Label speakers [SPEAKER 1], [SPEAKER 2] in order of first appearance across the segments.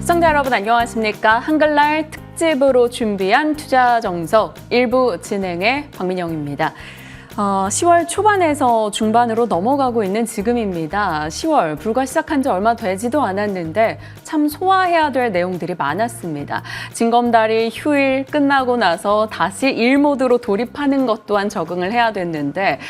[SPEAKER 1] 시청자 여러분 안녕하십니까? 한글날 특집으로 준비한 투자 정석 1부 진행의 박민영입니다. 10월 초반에서 중반으로 넘어가고 있는 지금입니다. 10월 불과 시작한 지 얼마 되지도 않았는데 참 소화해야 될 내용들이 많았습니다. 징검다리 휴일 끝나고 나서 다시 일 모드로 돌입하는 것 또한 적응을 해야 됐는데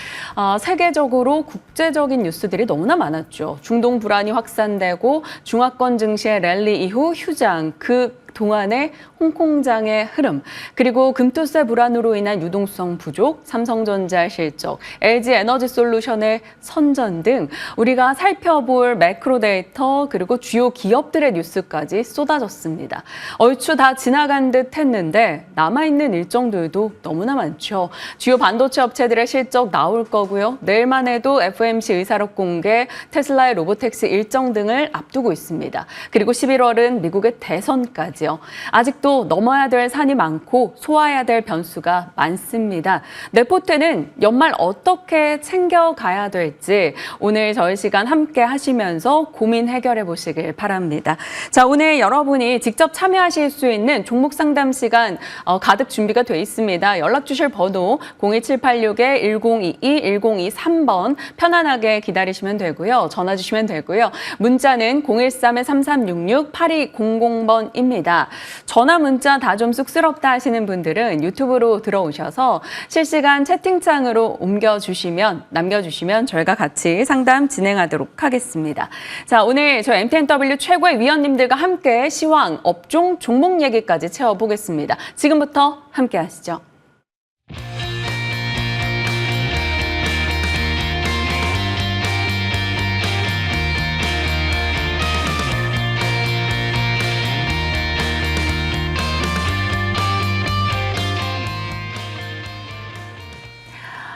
[SPEAKER 1] 세계적으로 국제적인 뉴스들이 너무나 많았죠. 중동 불안이 확산되고 중화권 증시의 랠리 이후 휴장, 그 동안의 홍콩장의 흐름, 그리고 금투세 불안으로 인한 유동성 부족, 삼성전자의 실적, LG에너지솔루션의 선전 등 우리가 살펴볼 매크로 데이터 그리고 주요 기업들의 뉴스까지 쏟아졌습니다. 얼추 다 지나간 듯 했는데 남아있는 일정들도 너무나 많죠. 주요 반도체 업체들의 실적 나올 거고요. 내일만 해도 FOMC 의사록 공개, 테슬라의 로보택시 일정 등을 앞두고 있습니다. 그리고 11월은 미국의 대선까지요. 아직도 넘어야 될 산이 많고 소화해야 될 변수가 많습니다. 네포트는 연말 어떻게 챙겨가야 될지 오늘 저희 시간 함께 하시면서 고민 해결해 보시길 바랍니다. 자, 오늘 여러분이 직접 참여하실 수 있는 종목 상담 시간 가득 준비가 돼 있습니다. 연락 주실 번호 02786-1022-1023번 편안하게 기다리시면 되고요. 전화 주시면 되고요. 문자는 013-3366-8200번입니다. 전화 문자 다 좀 쑥스럽다 하시는 분들은 유튜브로 들어오셔서 실시간 채팅창으로 남겨주시면 저희가 같이 상담 진행하도록 하겠습니다. 자, 오늘 저 MTNW 최고의 위원님들과 함께 시황, 업종, 종목 얘기까지 채워보겠습니다. 지금부터 함께 하시죠.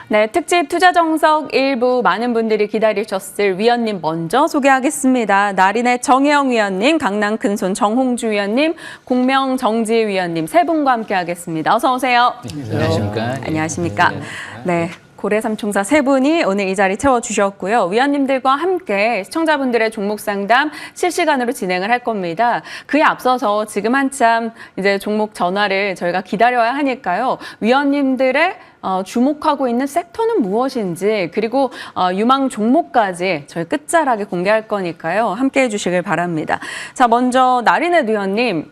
[SPEAKER 1] 네, 특집 투자 정석 1부 많은 분들이 기다리셨을 위원님 먼저 소개하겠습니다. 나린의 정혜영 위원님, 강남 큰손 정홍주 위원님, 공명 정지 위원님 세 분과 함께 하겠습니다. 어서 오세요.
[SPEAKER 2] 안녕하십니까.
[SPEAKER 1] 안녕하십니까. 네. 고래 삼총사 세 분이 오늘 이 자리 채워주셨고요. 위원님들과 함께 시청자분들의 종목 상담 실시간으로 진행을 할 겁니다. 그에 앞서서 지금 한참 이제 종목 전화를 저희가 기다려야 하니까요. 위원님들의 주목하고 있는 섹터는 무엇인지 그리고 유망 종목까지 저희 끝자락에 공개할 거니까요. 함께해 주시길 바랍니다. 자, 먼저 나린의 위원님,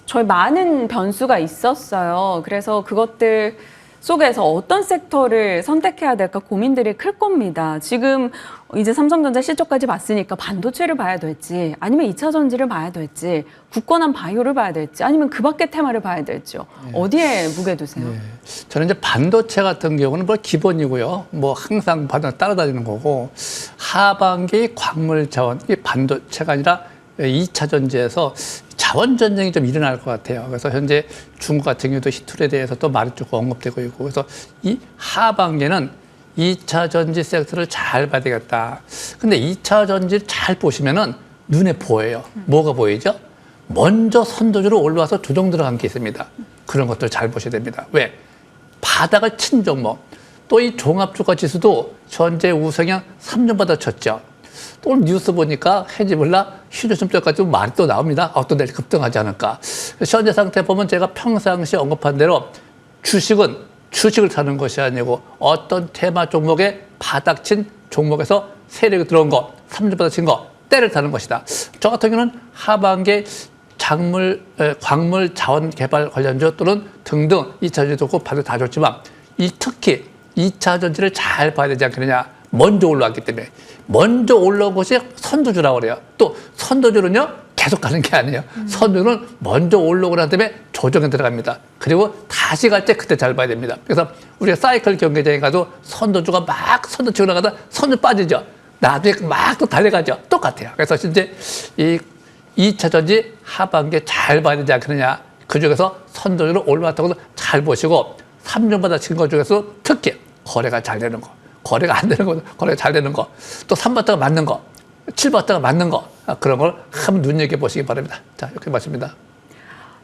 [SPEAKER 1] 저희 많은 변수가 있었어요. 그래서 그것들 속에서 어떤 섹터를 선택해야 될까 고민들이 클 겁니다. 지금 이제 삼성전자 실적까지 봤으니까 반도체를 봐야 될지 아니면 2차 전지를 봐야 될지 굳건한 바이오를 봐야 될지 아니면 그 밖의 테마를 봐야 될지요. 어디에 무게 두세요?
[SPEAKER 2] 저는 이제 반도체 같은 경우는 뭐 기본이고요. 뭐 항상 따라다니는 거고 하반기 광물 자원, 이게 반도체가 아니라 2차 전지에서 자원 전쟁이 좀 일어날 것 같아요. 그래서 현재 중국 같은 경우도 히툴에 대해서 또 말이 조금 언급되고 있고 그래서 이 하반기는 2차 전지 섹터를 잘 봐야 되겠다. 근데 2차 전지를 잘 보시면은 눈에 보여요. 뭐가 보이죠? 먼저 선도주로 올라와서 조정 들어간 게 있습니다. 그런 것들 잘 보셔야 됩니다. 왜? 바닥을 친 종목. 또 이 종합주가 지수도 현재 우상향 3년 받아쳤죠. 또 오늘 뉴스 보니까 헤지몰라 휴저점까지 말이 또 나옵니다. 어떤 데를 급등하지 않을까. 현재 상태 보면 제가 평상시에 언급한 대로 주식을 사는 것이 아니고 어떤 테마 종목에 바닥친 종목에서 세력이 들어온 거, 3년 받아친 거, 때를 타는 것이다. 저 같은 경우는 하반기에 광물 자원 개발 관련주 또는 등등 2차 전지 좋고 반도 다 좋지만 특히 2차 전지를 잘 봐야 되지 않겠느냐. 먼저 올라왔기 때문에 먼저 올라온 것이 선도주라고 그래요. 또 선도주는요 계속 가는 게 아니에요. 선도주는 먼저 올라오고 난 다음에 조정에 들어갑니다. 그리고 다시 갈 때 그때 잘 봐야 됩니다. 그래서 우리가 사이클 경기장에 가도 선도주가 막 선도 치고 나가다 선도 빠지죠. 나중에 막 또 달려가죠. 똑같아요. 그래서 이제 이 2차 전지 하반기에 잘 봐야 되지 않겠느냐. 그중에서 선도주로 올라왔다고 잘 보시고 3년마다 친 것 중에서 특히 거래가 잘 되는 거. 거래가 안 되는 거, 거래가 잘 되는 거, 또 3바트가 맞는 거, 7바트가 맞는 거, 그런 걸 한번 눈여겨보시기 바랍니다. 자, 이렇게 맞습니다.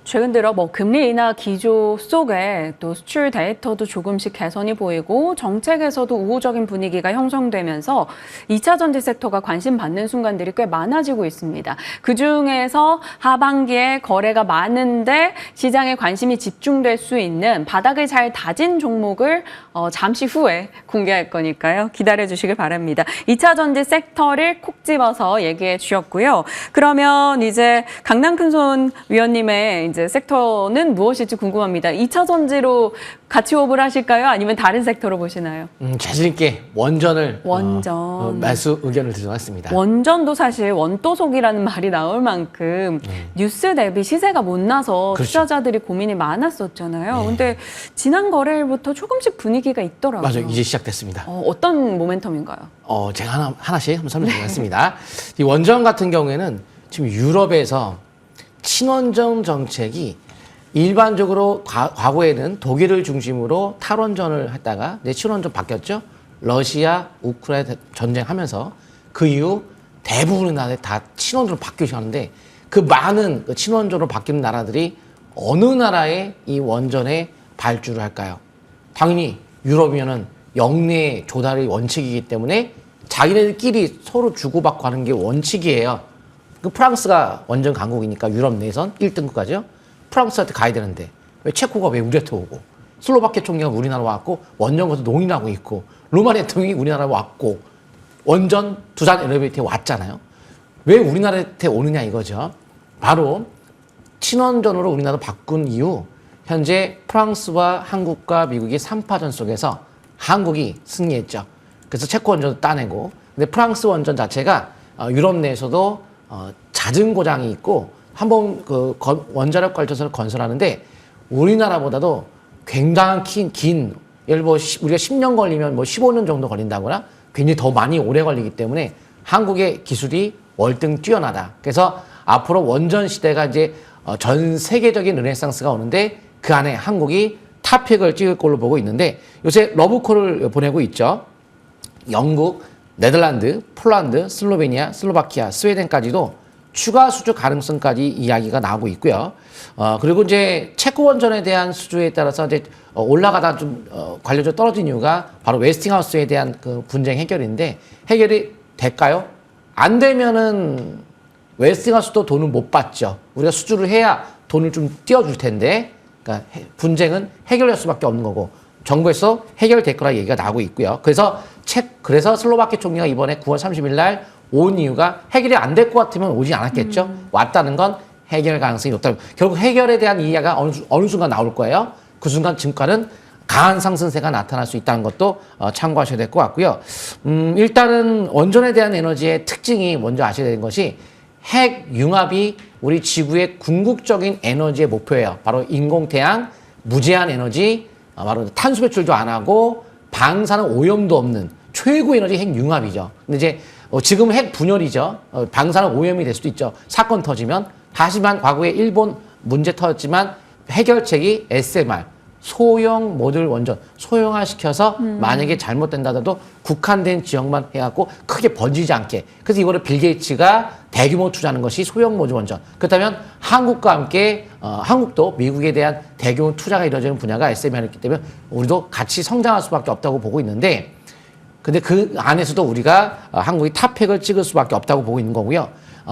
[SPEAKER 1] 최근 들어 뭐 금리 인하 기조 속에 또 수출 데이터도 조금씩 개선이 보이고 정책에서도 우호적인 분위기가 형성되면서 2차 전지 섹터가 관심 받는 순간들이 꽤 많아지고 있습니다. 그중에서 하반기에 거래가 많은데 시장에 관심이 집중될 수 있는 바닥을 잘 다진 종목을 잠시 후에 공개할 거니까요. 기다려 주시길 바랍니다. 2차 전지 섹터를 콕 집어서 얘기해 주셨고요. 그러면 이제 강남 큰손 위원님의 이제 섹터는 무엇일지 궁금합니다. 2차 전지로 같이 호흡을 하실까요? 아니면 다른 섹터로 보시나요?
[SPEAKER 3] 자신 있게 원전을
[SPEAKER 1] 원전.
[SPEAKER 3] 매수 의견을 드려봤습니다.
[SPEAKER 1] 원전도 사실 원도속이라는 말이 나올 만큼 뉴스 대비 시세가 못 나서
[SPEAKER 3] 그렇죠.
[SPEAKER 1] 투자자들이 고민이 많았었잖아요.
[SPEAKER 3] 네.
[SPEAKER 1] 근데 지난 거래일부터 조금씩 분위기가 있더라고요.
[SPEAKER 3] 맞아요. 이제 시작됐습니다.
[SPEAKER 1] 어떤 모멘텀인가요?
[SPEAKER 3] 제가 하나씩 한번 설명드리겠습니다. 이 원전 같은 경우에는 지금 유럽에서 친원전 정책이 일반적으로 과거에는 독일을 중심으로 탈원전을 했다가 이제 친원전 바뀌었죠. 러시아, 우크라이나 전쟁하면서 그 이후 대부분의 나라에 다 친원전으로 바뀌고 하는데 그 많은 그 친원전으로 바뀌는 나라들이 어느 나라에 이 원전에 발주를 할까요? 당연히 유럽이면은 영내 조달이 원칙이기 때문에 자기네들끼리 서로 주고받고 하는 게 원칙이에요. 그 프랑스가 원전 강국이니까 유럽 내선 1등급까지요. 프랑스한테 가야 되는데 왜 체코가 왜 우리한테 오고 슬로바키아 총리가 우리나라 왔고 원전 가서 논의하고 있고 루마니아 대통령이 우리나라 왔고 원전 두산 엘리베이터에 왔잖아요. 왜 우리나라한테 오느냐 이거죠. 바로 친원전으로 우리나라 바꾼 이후 현재 프랑스와 한국과 미국이 3파전 속에서 한국이 승리했죠. 그래서 체코 원전도 따내고 근데 프랑스 원전 자체가 유럽 내에서도 잦은 고장이 있고 한번 그 원자력 발전소를 건설하는데 우리나라보다도 굉장한 긴 예를 들어 우리가 10년 걸리면 뭐 15년 정도 걸린다거나 굉장히 더 많이 오래 걸리기 때문에 한국의 기술이 월등 뛰어나다. 그래서 앞으로 원전 시대가 이제 전 세계적인 르네상스가 오는데 그 안에 한국이 탑픽을 찍을 걸로 보고 있는데 요새 러브콜을 보내고 있죠. 영국, 네덜란드, 폴란드, 슬로베니아, 슬로바키아, 스웨덴까지도 추가 수주 가능성까지 이야기가 나오고 있고요. 그리고 이제 체코 원전에 대한 수주에 따라서 이제 올라가다 좀 관료적으로 떨어진 이유가 바로 웨스팅하우스에 대한 그 분쟁 해결인데 해결이 될까요? 안 되면은 웨스팅하우스도 돈을 못 받죠. 우리가 수주를 해야 돈을 좀 띄워줄 텐데, 그러니까 분쟁은 해결될 수밖에 없는 거고 정부에서 해결될 거라 얘기가 나오고 있고요. 그래서 슬로바키아 총리가 이번에 9월 30일 날 온 이유가 해결이 안 될 것 같으면 오지 않았겠죠. 왔다는 건 해결 가능성이 높다. 결국 해결에 대한 이야기가 어느 순간 나올 거예요. 그 순간 증가는 강한 상승세가 나타날 수 있다는 것도 참고하셔야 될 것 같고요. 일단은 원전에 대한 에너지의 특징이 먼저 아셔야 되는 것이 핵 융합이 우리 지구의 궁극적인 에너지의 목표예요. 바로 인공태양, 무제한 에너지, 바로 탄소 배출도 안 하고 방사능 오염도 없는 최고 에너지 핵 융합이죠. 근데 이제 지금 핵 분열이죠. 방사능 오염이 될 수도 있죠. 사건 터지면. 하지만 과거에 일본 문제 터졌지만 해결책이 SMR, 소형 모듈 원전, 소형화시켜서 만약에 잘못된다더라도 국한된 지역만 해갖고 크게 번지지 않게. 그래서 이거를 빌 게이츠가 대규모 투자하는 것이 소형 모듈 원전. 그렇다면 한국과 함께 한국도 미국에 대한 대규모 투자가 이루어지는 분야가 SMR이기 때문에 우리도 같이 성장할 수밖에 없다고 보고 있는데 근데 그 안에서도 우리가 한국이 탑픽을 찍을 수밖에 없다고 보고 있는 거고요.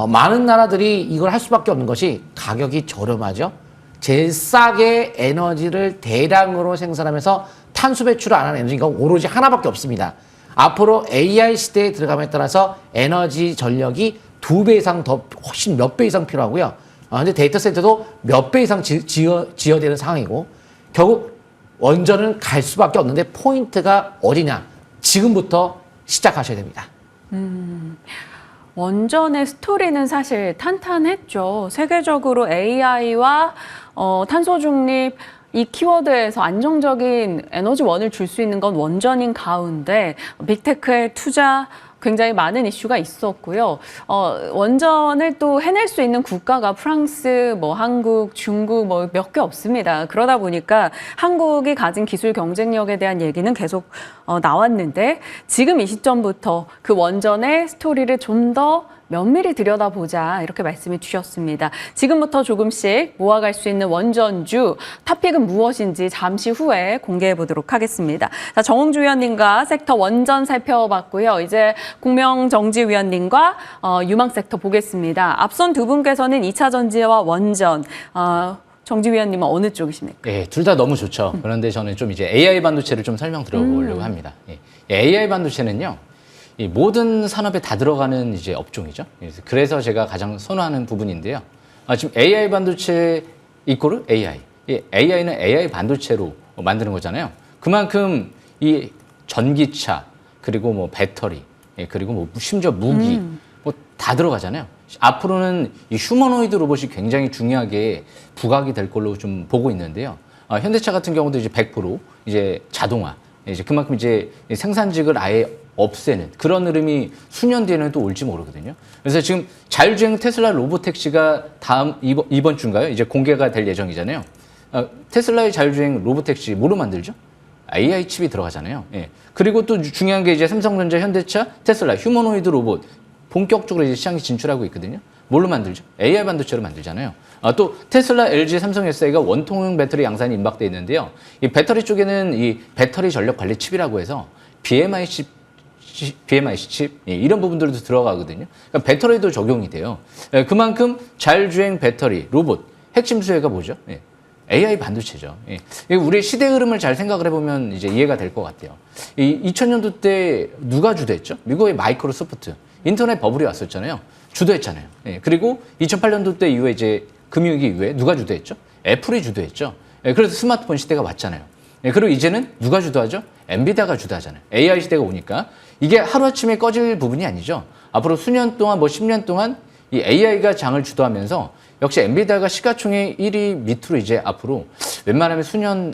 [SPEAKER 3] 많은 나라들이 이걸 할 수밖에 없는 것이 가격이 저렴하죠. 제일 싸게 에너지를 대량으로 생산하면서 탄소 배출을 안 하는 에너지가 오로지 하나밖에 없습니다. 앞으로 AI 시대에 들어감에 따라서 에너지 전력이 2배 이상 더 훨씬 몇 배 이상 필요하고요. 근데 데이터 센터도 몇 배 이상 지어되는 상황이고 결국 원전은 갈 수밖에 없는데 포인트가 어디냐? 지금부터 시작하셔야 됩니다.
[SPEAKER 1] 원전의 스토리는 사실 탄탄했죠. 세계적으로 AI와 탄소 중립 이 키워드에서 안정적인 에너지원을 줄 수 있는 건 원전인 가운데 빅테크의 투자 굉장히 많은 이슈가 있었고요. 원전을 또 해낼 수 있는 국가가 프랑스, 한국, 중국 몇 개 없습니다. 그러다 보니까 한국이 가진 기술 경쟁력에 대한 얘기는 계속 나왔는데 지금 이 시점부터 그 원전의 스토리를 좀 더 면밀히 들여다보자 이렇게 말씀해 주셨습니다. 지금부터 조금씩 모아갈 수 있는 원전주 탑픽은 무엇인지 잠시 후에 공개해 보도록 하겠습니다. 자, 정홍주 위원님과 섹터 원전 살펴봤고요. 이제 공명정지 위원님과 유망 섹터 보겠습니다. 앞선 두 분께서는 2차 전지와 원전, 정지 위원님은 어느 쪽이십니까?
[SPEAKER 4] 예, 둘 다 너무 좋죠. 그런데 저는 좀 이제 AI 반도체를 좀 설명 드려보려고 합니다. 예, AI 반도체는요, 이 모든 산업에 다 들어가는 이제 업종이죠. 그래서 제가 가장 선호하는 부분인데요. 지금 AI 반도체 이코르 AI. 이 AI는 AI 반도체로 만드는 거잖아요. 그만큼 이 전기차, 그리고 뭐 배터리, 그리고 뭐 심지어 무기, 뭐 다 들어가잖아요. 앞으로는 이 휴머노이드 로봇이 굉장히 중요하게 부각이 될 걸로 좀 보고 있는데요. 현대차 같은 경우도 이제 100% 이제 자동화, 이제 그만큼 이제 생산직을 아예 없애는 그런 흐름이 수년 뒤에는 또 올지 모르거든요. 그래서 지금 자율주행 테슬라 로보택시가 이번 주인가요? 이제 공개가 될 예정이잖아요. 테슬라의 자율주행 로보택시 뭐로 만들죠? AI 칩이 들어가잖아요. 예. 그리고 또 중요한 게 이제 삼성전자, 현대차, 테슬라 휴머노이드 로봇 본격적으로 이제 시장에 진출하고 있거든요. 뭘로 만들죠? AI 반도체로 만들잖아요. 또 테슬라, LG, 삼성 SDI가 원통형 배터리 양산이 임박돼 있는데요. 이 배터리 쪽에는 이 배터리 전력 관리 칩이라고 해서 BMIC 칩 이런 부분들도 들어가거든요. 그러니까 배터리도 적용이 돼요. 그만큼 자율주행 배터리, 로봇 핵심 수혜가 뭐죠? AI 반도체죠. 우리 시대 흐름을 잘 생각을 해보면 이제 이해가 될 것 같아요. 2000년도 때 누가 주도했죠? 미국의 마이크로소프트, 인터넷 버블이 왔었잖아요. 주도했잖아요. 그리고 2008년도 때 이후에 이제 금융위기 이후에 누가 주도했죠? 애플이 주도했죠. 그래서 스마트폰 시대가 왔잖아요. 그리고 이제는 누가 주도하죠? 엔비디아가 주도하잖아요. AI 시대가 오니까 이게 하루아침에 꺼질 부분이 아니죠. 앞으로 수년 동안 뭐 10년 동안 이 AI가 장을 주도하면서 역시 엔비디아가 시가총액 1위 밑으로 이제 앞으로 웬만하면 수년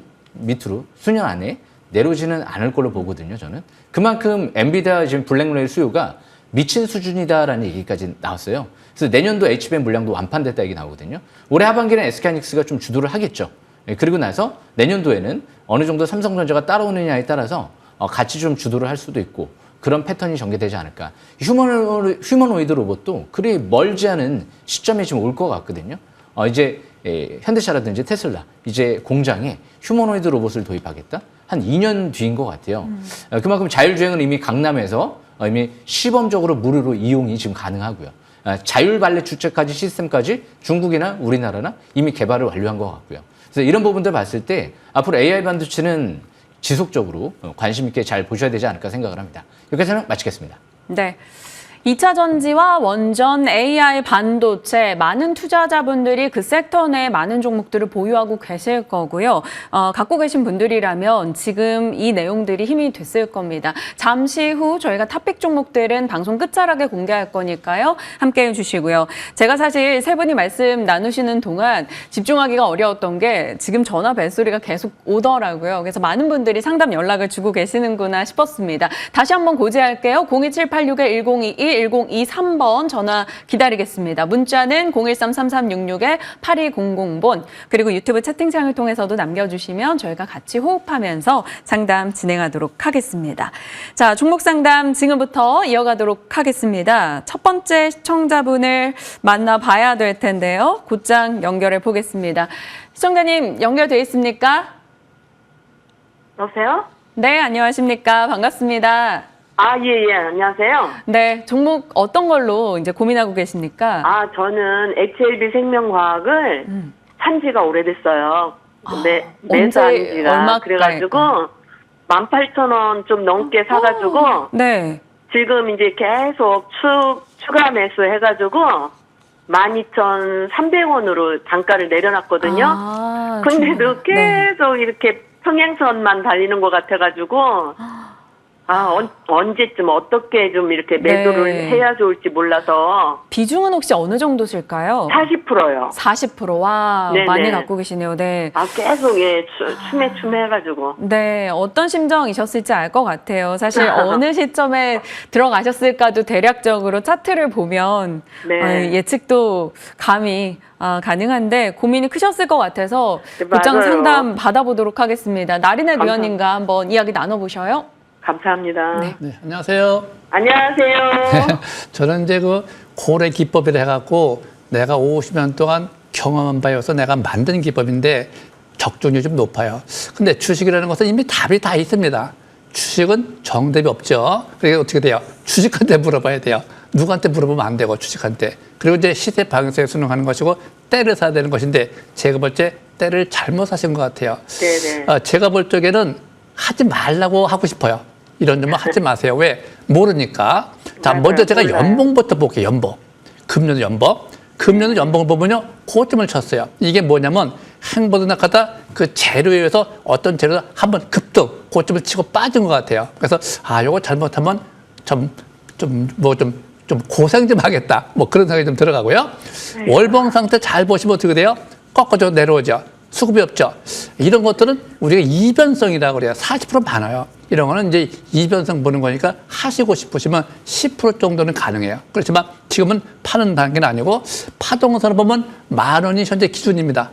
[SPEAKER 4] 안에 내려오지는 않을 걸로 보거든요, 저는. 그만큼 엔비디아 지금 블랙레일 수요가 미친 수준이다라는 얘기까지 나왔어요. 그래서 내년도 HBM 물량도 완판됐다 얘기 나오거든요. 올해 하반기는 SK하이닉스가 좀 주도를 하겠죠. 그리고 나서 내년도에는 어느 정도 삼성전자가 따라오느냐에 따라서 같이 좀 주도를 할 수도 있고 그런 패턴이 전개되지 않을까. 휴머노이드 로봇도 그리 멀지 않은 시점에 지금 올 것 같거든요. 이제 현대차라든지 테슬라 이제 공장에 휴머노이드 로봇을 도입하겠다. 한 2년 뒤인 것 같아요. 그만큼 자율주행은 이미 강남에서 이미 시범적으로 무료로 이용이 지금 가능하고요. 자율발렛 주체까지 시스템까지 중국이나 우리나라나 이미 개발을 완료한 것 같고요. 그래서 이런 부분들 봤을 때 앞으로 AI 반도체는 지속적으로 관심 있게 잘 보셔야 되지 않을까 생각을 합니다. 여기까지는 마치겠습니다.
[SPEAKER 1] 네. 2차 전지와 원전, AI 반도체, 많은 투자자분들이 그 섹터 내에 많은 종목들을 보유하고 계실 거고요. 갖고 계신 분들이라면 지금 이 내용들이 힘이 됐을 겁니다. 잠시 후 저희가 탑픽 종목들은 방송 끝자락에 공개할 거니까요. 함께해 주시고요. 제가 사실 세 분이 말씀 나누시는 동안 집중하기가 어려웠던 게 지금 전화 벨소리가 계속 오더라고요. 그래서 많은 분들이 상담 연락을 주고 계시는구나 싶었습니다. 다시 한번 고지할게요. 02786-1022 1023번 전화 기다리겠습니다. 문자는 013-3366-8200번 그리고 유튜브 채팅창을 통해서도 남겨주시면 저희가 같이 호흡하면서 상담 진행하도록 하겠습니다. 자, 종목 상담 지금부터 이어가도록 하겠습니다. 첫 번째 시청자분을 만나봐야 될 텐데요. 곧장 연결해 보겠습니다. 시청자님 연결돼 있습니까?
[SPEAKER 5] 여보세요?
[SPEAKER 1] 네, 안녕하십니까? 반갑습니다.
[SPEAKER 5] 예, 안녕하세요.
[SPEAKER 1] 네, 종목 어떤 걸로 이제 고민하고 계십니까?
[SPEAKER 5] 저는 HLB 생명과학을 산 지가 오래됐어요. 근데 매수한 지가.
[SPEAKER 1] 얼마일까요?
[SPEAKER 5] 그래가지고 18,000원 좀 넘게 사가지고
[SPEAKER 1] 네.
[SPEAKER 5] 지금 이제 계속 추가 매수 해가지고 12,300원으로 단가를 내려놨거든요. 근데도 계속 이렇게 평행선만 달리는 것 같아가지고 언제쯤 어떻게 좀 이렇게 매도를 해야 좋을지 몰라서.
[SPEAKER 1] 비중은 혹시 어느 정도실까요?
[SPEAKER 5] 40%요.
[SPEAKER 1] 40%. 와,
[SPEAKER 5] 네네.
[SPEAKER 1] 많이 갖고 계시네요. 네.
[SPEAKER 5] 계속 추매 해가지고.
[SPEAKER 1] 네, 어떤 심정이셨을지 알 것 같아요. 사실 어느 시점에 들어가셨을까도 대략적으로 차트를 보면
[SPEAKER 5] 네.
[SPEAKER 1] 예측도 감이 가능한데 고민이 크셨을 것 같아서
[SPEAKER 5] 네,
[SPEAKER 1] 곧장
[SPEAKER 5] 맞아요.
[SPEAKER 1] 상담 받아보도록 하겠습니다. 나린의 위원님과 한번 이야기 나눠보셔요.
[SPEAKER 5] 감사합니다.
[SPEAKER 1] 네.
[SPEAKER 2] 네, 안녕하세요.
[SPEAKER 5] 안녕하세요.
[SPEAKER 2] 저는 이제 그 고래 기법이라 해갖고 내가 50년 동안 경험한 바여서 내가 만든 기법인데 적중률이 좀 높아요. 근데 주식이라는 것은 이미 답이 다 있습니다. 주식은 정답이 없죠. 그러니까 어떻게 돼요? 주식한테 물어봐야 돼요. 누구한테 물어보면 안 되고 주식한테. 그리고 이제 시세 방향성에 순응하는 것이고 때를 사야 되는 것인데 제가 볼 때 때를 잘못 사신 것 같아요.
[SPEAKER 5] 네네.
[SPEAKER 2] 제가 볼 적에는 하지 말라고 하고 싶어요. 이런 점은 하지 마세요. 왜? 모르니까. 자,
[SPEAKER 5] 맞아요.
[SPEAKER 2] 먼저 제가
[SPEAKER 5] 몰라요.
[SPEAKER 2] 연봉부터 볼게요. 연봉. 금년 연봉. 금년 연봉을 보면요. 고점을 쳤어요. 이게 뭐냐면 행보도 나가다 그 재료에 의해서 어떤 재료가 한번 급등 고점을 치고 빠진 것 같아요. 그래서 요거 잘못하면 좀 고생 좀 하겠다. 뭐 그런 생각이 좀 들어가고요. 월봉 상태 잘 보시면 어떻게 돼요? 꺾어져 내려오죠. 수급이 없죠. 이런 것들은 우리가 이변성이라고 그래요. 40% 많아요. 이런 거는 이제 이변성 보는 거니까 하시고 싶으시면 10% 정도는 가능해요. 그렇지만 지금은 파는 단계는 아니고 파동선을 보면 10,000원이 현재 기준입니다.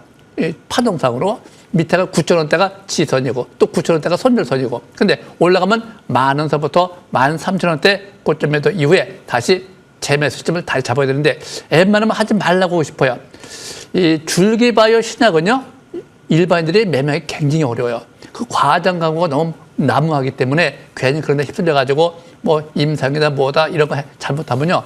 [SPEAKER 2] 파동상으로 밑에가 9,000원대가 지선이고 또 9,000원대가 손절선이고 근데 올라가면 10,000원서부터 13,000원대 고점 매도 이후에 다시 재매수 시점을 다시 잡아야 되는데 웬만하면 하지 말라고 하고 싶어요. 이 줄기바이오 신약은요 일반인들이 매매하기 굉장히 어려워요. 그 과장 광고가 너무 난무하기 때문에 괜히 그런 데 휩쓸려가지고 뭐 임상이다 뭐다 이런 거 잘못하면요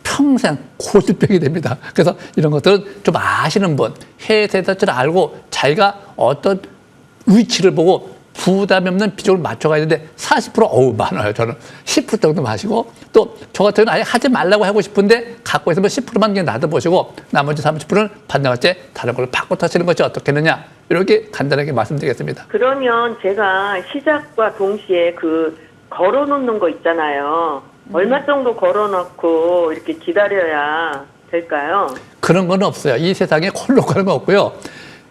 [SPEAKER 2] 평생 고질병이 됩니다. 그래서 이런 것들은 좀 아시는 분, 해외에서 줄 알고 자기가 어떤 위치를 보고 부담이 없는 비중을 맞춰가야 되는데 40% 어우 많아요. 저는 10% 정도 마시고 또 저 같은 경우는 아예 하지 말라고 하고 싶은데 갖고 있으면 10%만 그냥 놔둬보시고 나머지 30%는 반등할때 다른 걸로 바꿔 타시는 것이 어떻겠느냐 이렇게 간단하게 말씀드리겠습니다.
[SPEAKER 5] 그러면 제가 시작과 동시에 그 걸어놓는 거 있잖아요. 얼마 정도 걸어놓고 이렇게 기다려야 될까요?
[SPEAKER 2] 그런 건 없어요. 이 세상에 콜로 가는 건 없고요.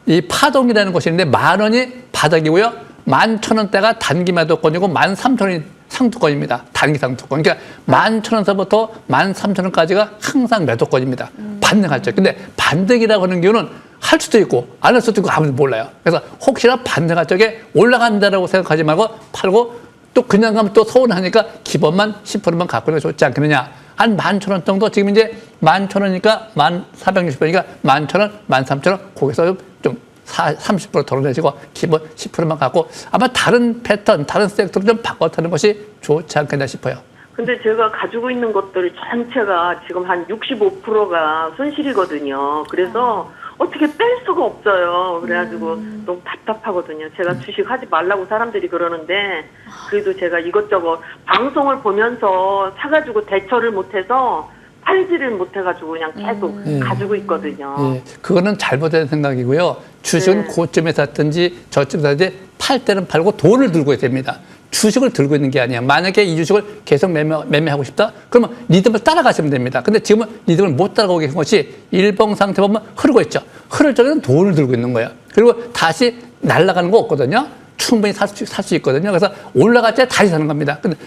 [SPEAKER 2] 이 파동이라는 것이 있는데 10,000원이 바닥이고요. 11,000원대가 단기 매도권이고 13,000원이 상투권입니다. 단기 상투권. 그러니까 11,000원서부터 13,000원까지가 항상 매도권입니다. 반등할 때. 근데 반등이라고 하는 경우는 할 수도 있고 안 할 수도 있고 아무도 몰라요. 그래서 혹시나 반등할 적에 올라간다라고 생각하지 말고 팔고 또 그냥 가면 또 서운하니까 기본만 10%만 갖고 있는 게 좋지 않겠느냐. 한 11,000원 정도 지금 이제 11,000원이니까 1,460원이니까 11,000원, 13,000원 거기서 좀 30% 덜어내시고 기본 10%만 갖고 아마 다른 패턴, 다른 섹터로 좀 바꿔타는 것이 좋지 않겠나 싶어요.
[SPEAKER 5] 근데 제가 가지고 있는 것들 전체가 지금 한 65%가 손실이거든요. 그래서 어떻게 뺄 수가 없어요. 그래가지고 너무 답답하거든요. 제가 주식 하지 말라고 사람들이 그러는데 그래도 제가 이것저것 방송을 보면서 사가지고 대처를 못해서 팔지를 못해가지고 그냥 계속 가지고 있거든요.
[SPEAKER 2] 예, 그거는 잘못된 생각이고요. 주식은
[SPEAKER 5] 네.
[SPEAKER 2] 고점에 샀든지 저점에 샀든지 팔 때는 팔고 돈을 들고 있어야 됩니다. 주식을 들고 있는 게 아니에요. 만약에 이 주식을 계속 매매하고 싶다? 그러면 리듬을 따라가시면 됩니다. 근데 지금은 리듬을 못 따라가고 계신 것이 일봉 상태 보면 흐르고 있죠. 흐를 적에는 돈을 들고 있는 거예요. 그리고 다시 날아가는 거 없거든요. 충분히 살 수 있거든요. 그래서 올라갈 때 다시 사는 겁니다. 근데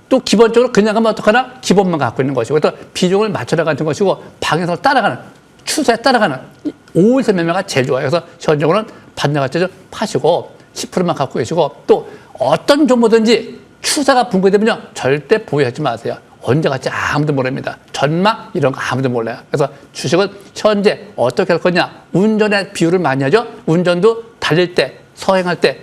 [SPEAKER 2] 또 기본적으로 그냥 가면 어떡하나? 기본만 갖고 있는 것이고 또 비중을 맞춰나가는 것이고 방향성을 따라가는 추세에 따라가는 5일선 매매가 제일 좋아요. 그래서 현적으로는 반등할 때 좀 파시고 10%만 갖고 계시고 또 어떤 정보든지 추세가 분포되면요 절대 보유하지 마세요. 언제 갈지 아무도 모릅니다. 전망 이런 거 아무도 몰라요. 그래서 주식은 현재 어떻게 할 거냐? 운전에 비유를 많이 하죠. 운전도 달릴 때, 서행할 때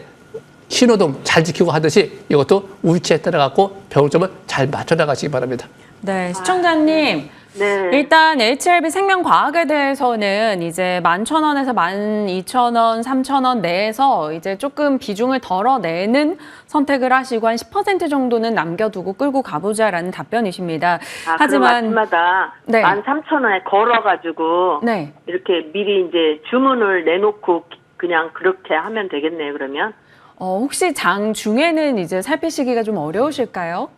[SPEAKER 2] 신호등 잘 지키고 하듯이 이것도 위치에 따라갖고 배울점을 잘 맞춰 나가시기 바랍니다.
[SPEAKER 1] 네, 시청자님.
[SPEAKER 5] 네.
[SPEAKER 1] 일단 HLB 생명과학에 대해서는 이제 11,000원에서 12,000원, 3,000원 내에서 이제 조금 비중을 덜어내는 선택을 하시고 한 10% 정도는 남겨두고 끌고 가보자라는 답변이십니다.
[SPEAKER 5] 하지만 아침마다
[SPEAKER 1] 네.
[SPEAKER 5] 13,000원에 걸어가지고
[SPEAKER 1] 네.
[SPEAKER 5] 이렇게 미리 이제 주문을 내놓고 그냥 그렇게 하면 되겠네요. 그러면
[SPEAKER 1] 혹시 장 중에는 이제 살피시기가 좀 어려우실까요?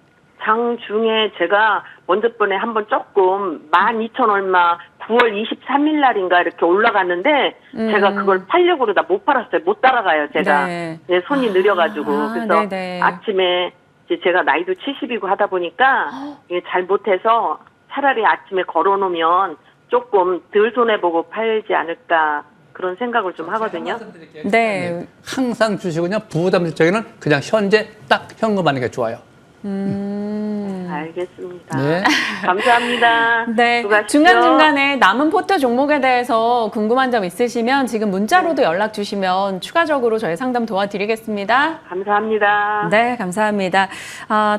[SPEAKER 5] 장 중에 제가 먼저 번에 한번 조금 12,000 얼마 9월 23일 날인가 이렇게 올라갔는데 제가 그걸 팔려고 그러다 못 팔았어요. 못 따라가요. 제가
[SPEAKER 1] 네.
[SPEAKER 5] 네, 손이 느려가지고 그래서
[SPEAKER 1] 네네.
[SPEAKER 5] 아침에 이제 제가 나이도 70이고 하다 보니까 이게 잘 못해서 차라리 아침에 걸어놓으면 조금 덜 손해보고 팔지 않을까 그런 생각을 좀 하거든요.
[SPEAKER 1] 네.
[SPEAKER 2] 항상 주식은요 부담 적에는 그냥 현재 딱 현금하는 게 좋아요.
[SPEAKER 5] 알겠습니다.
[SPEAKER 2] 네.
[SPEAKER 5] 감사합니다.
[SPEAKER 1] 네,
[SPEAKER 5] 수고하십시오.
[SPEAKER 1] 중간중간에 남은 포트 종목에 대해서 궁금한 점 있으시면 지금 문자로도 연락 주시면 추가적으로 저희 상담 도와드리겠습니다.
[SPEAKER 5] 감사합니다.
[SPEAKER 1] 네, 감사합니다.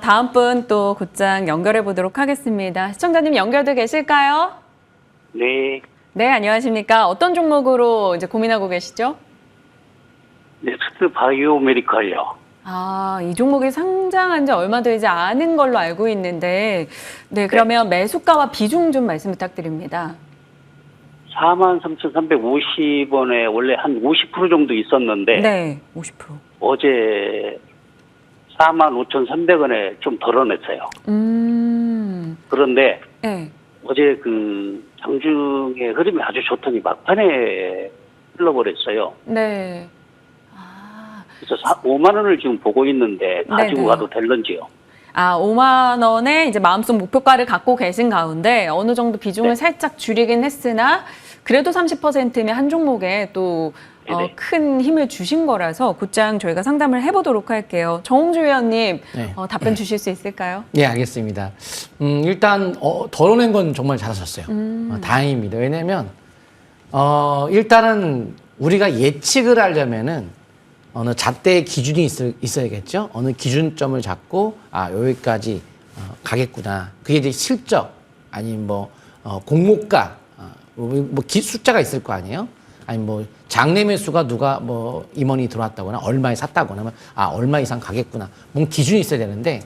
[SPEAKER 1] 다음 분 또 곧장 연결해 보도록 하겠습니다. 시청자님 연결돼 계실까요?
[SPEAKER 6] 네,
[SPEAKER 1] 네, 안녕하십니까. 어떤 종목으로 이제 고민하고 계시죠?
[SPEAKER 6] 넥스트 바이오 메디컬요.
[SPEAKER 1] 이 종목이 상장한 지 얼마 되지 않은 걸로 알고 있는데, 네, 그러면 매수가와 비중 좀 말씀 부탁드립니다.
[SPEAKER 6] 43,350원에 원래 한 50% 정도 있었는데
[SPEAKER 1] 네, 50%.
[SPEAKER 6] 어제 45,300원에 좀 덜어냈어요. 그런데
[SPEAKER 1] 네.
[SPEAKER 6] 어제 그 장중의 흐름이 아주 좋더니 막판에 흘러버렸어요.
[SPEAKER 1] 네.
[SPEAKER 6] 그래서 5만 원을 지금 보고 있는데 가지고
[SPEAKER 1] 네네.
[SPEAKER 6] 가도 될런지요.
[SPEAKER 1] 5만 원의 이제 마음속 목표가를 갖고 계신 가운데 어느 정도 비중을
[SPEAKER 6] 네.
[SPEAKER 1] 살짝 줄이긴 했으나 그래도 30%면 한 종목에 또
[SPEAKER 6] 네네.
[SPEAKER 1] 큰 힘을 주신 거라서 곧장 저희가 상담을 해보도록 할게요. 정홍주 위원님
[SPEAKER 3] 네.
[SPEAKER 1] 답변 주실 수 있을까요?
[SPEAKER 3] 네, 알겠습니다. 일단 덜어낸 건 정말 잘하셨어요. 다행입니다. 왜냐하면 일단은 우리가 예측을 하려면은 어느 잣대의 기준이 있어야겠죠. 어느 기준점을 잡고 여기까지 가겠구나. 그게 이제 실적 아니면 공모가 숫자가 있을 거 아니에요. 아니면 장내 매수가 누가 임원이 들어왔다거나 얼마에 샀다거나 하면 얼마 이상 가겠구나. 뭔 기준이 있어야 되는데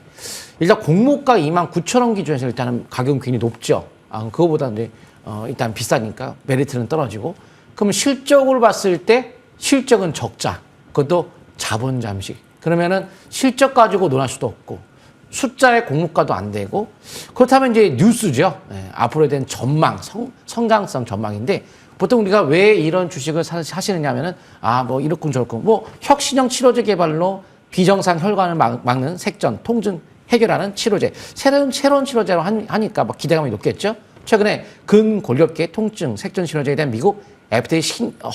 [SPEAKER 3] 일단 공모가 29,000원 기준에서 일단은 가격은 굉장히 높죠. 그거보다 이제 일단 비싸니까 메리트는 떨어지고 그러면 실적으로 봤을 때 실적은 적자. 그것도 자본 잠식. 그러면은 실적 가지고 논할 수도 없고 숫자의 공모가도 안 되고 그렇다면 이제 뉴스죠. 앞으로에 대한 전망, 성장성 전망인데 보통 우리가 왜 이런 주식을 사시느냐 하면은 이렇군 저렇군 혁신형 치료제 개발로 비정상 혈관을 막는 색전, 통증 해결하는 치료제. 새로운 치료제로 하니까 기대감이 높겠죠. 최근에 근골격계 통증 색전 치료제에 대한 미국 FDA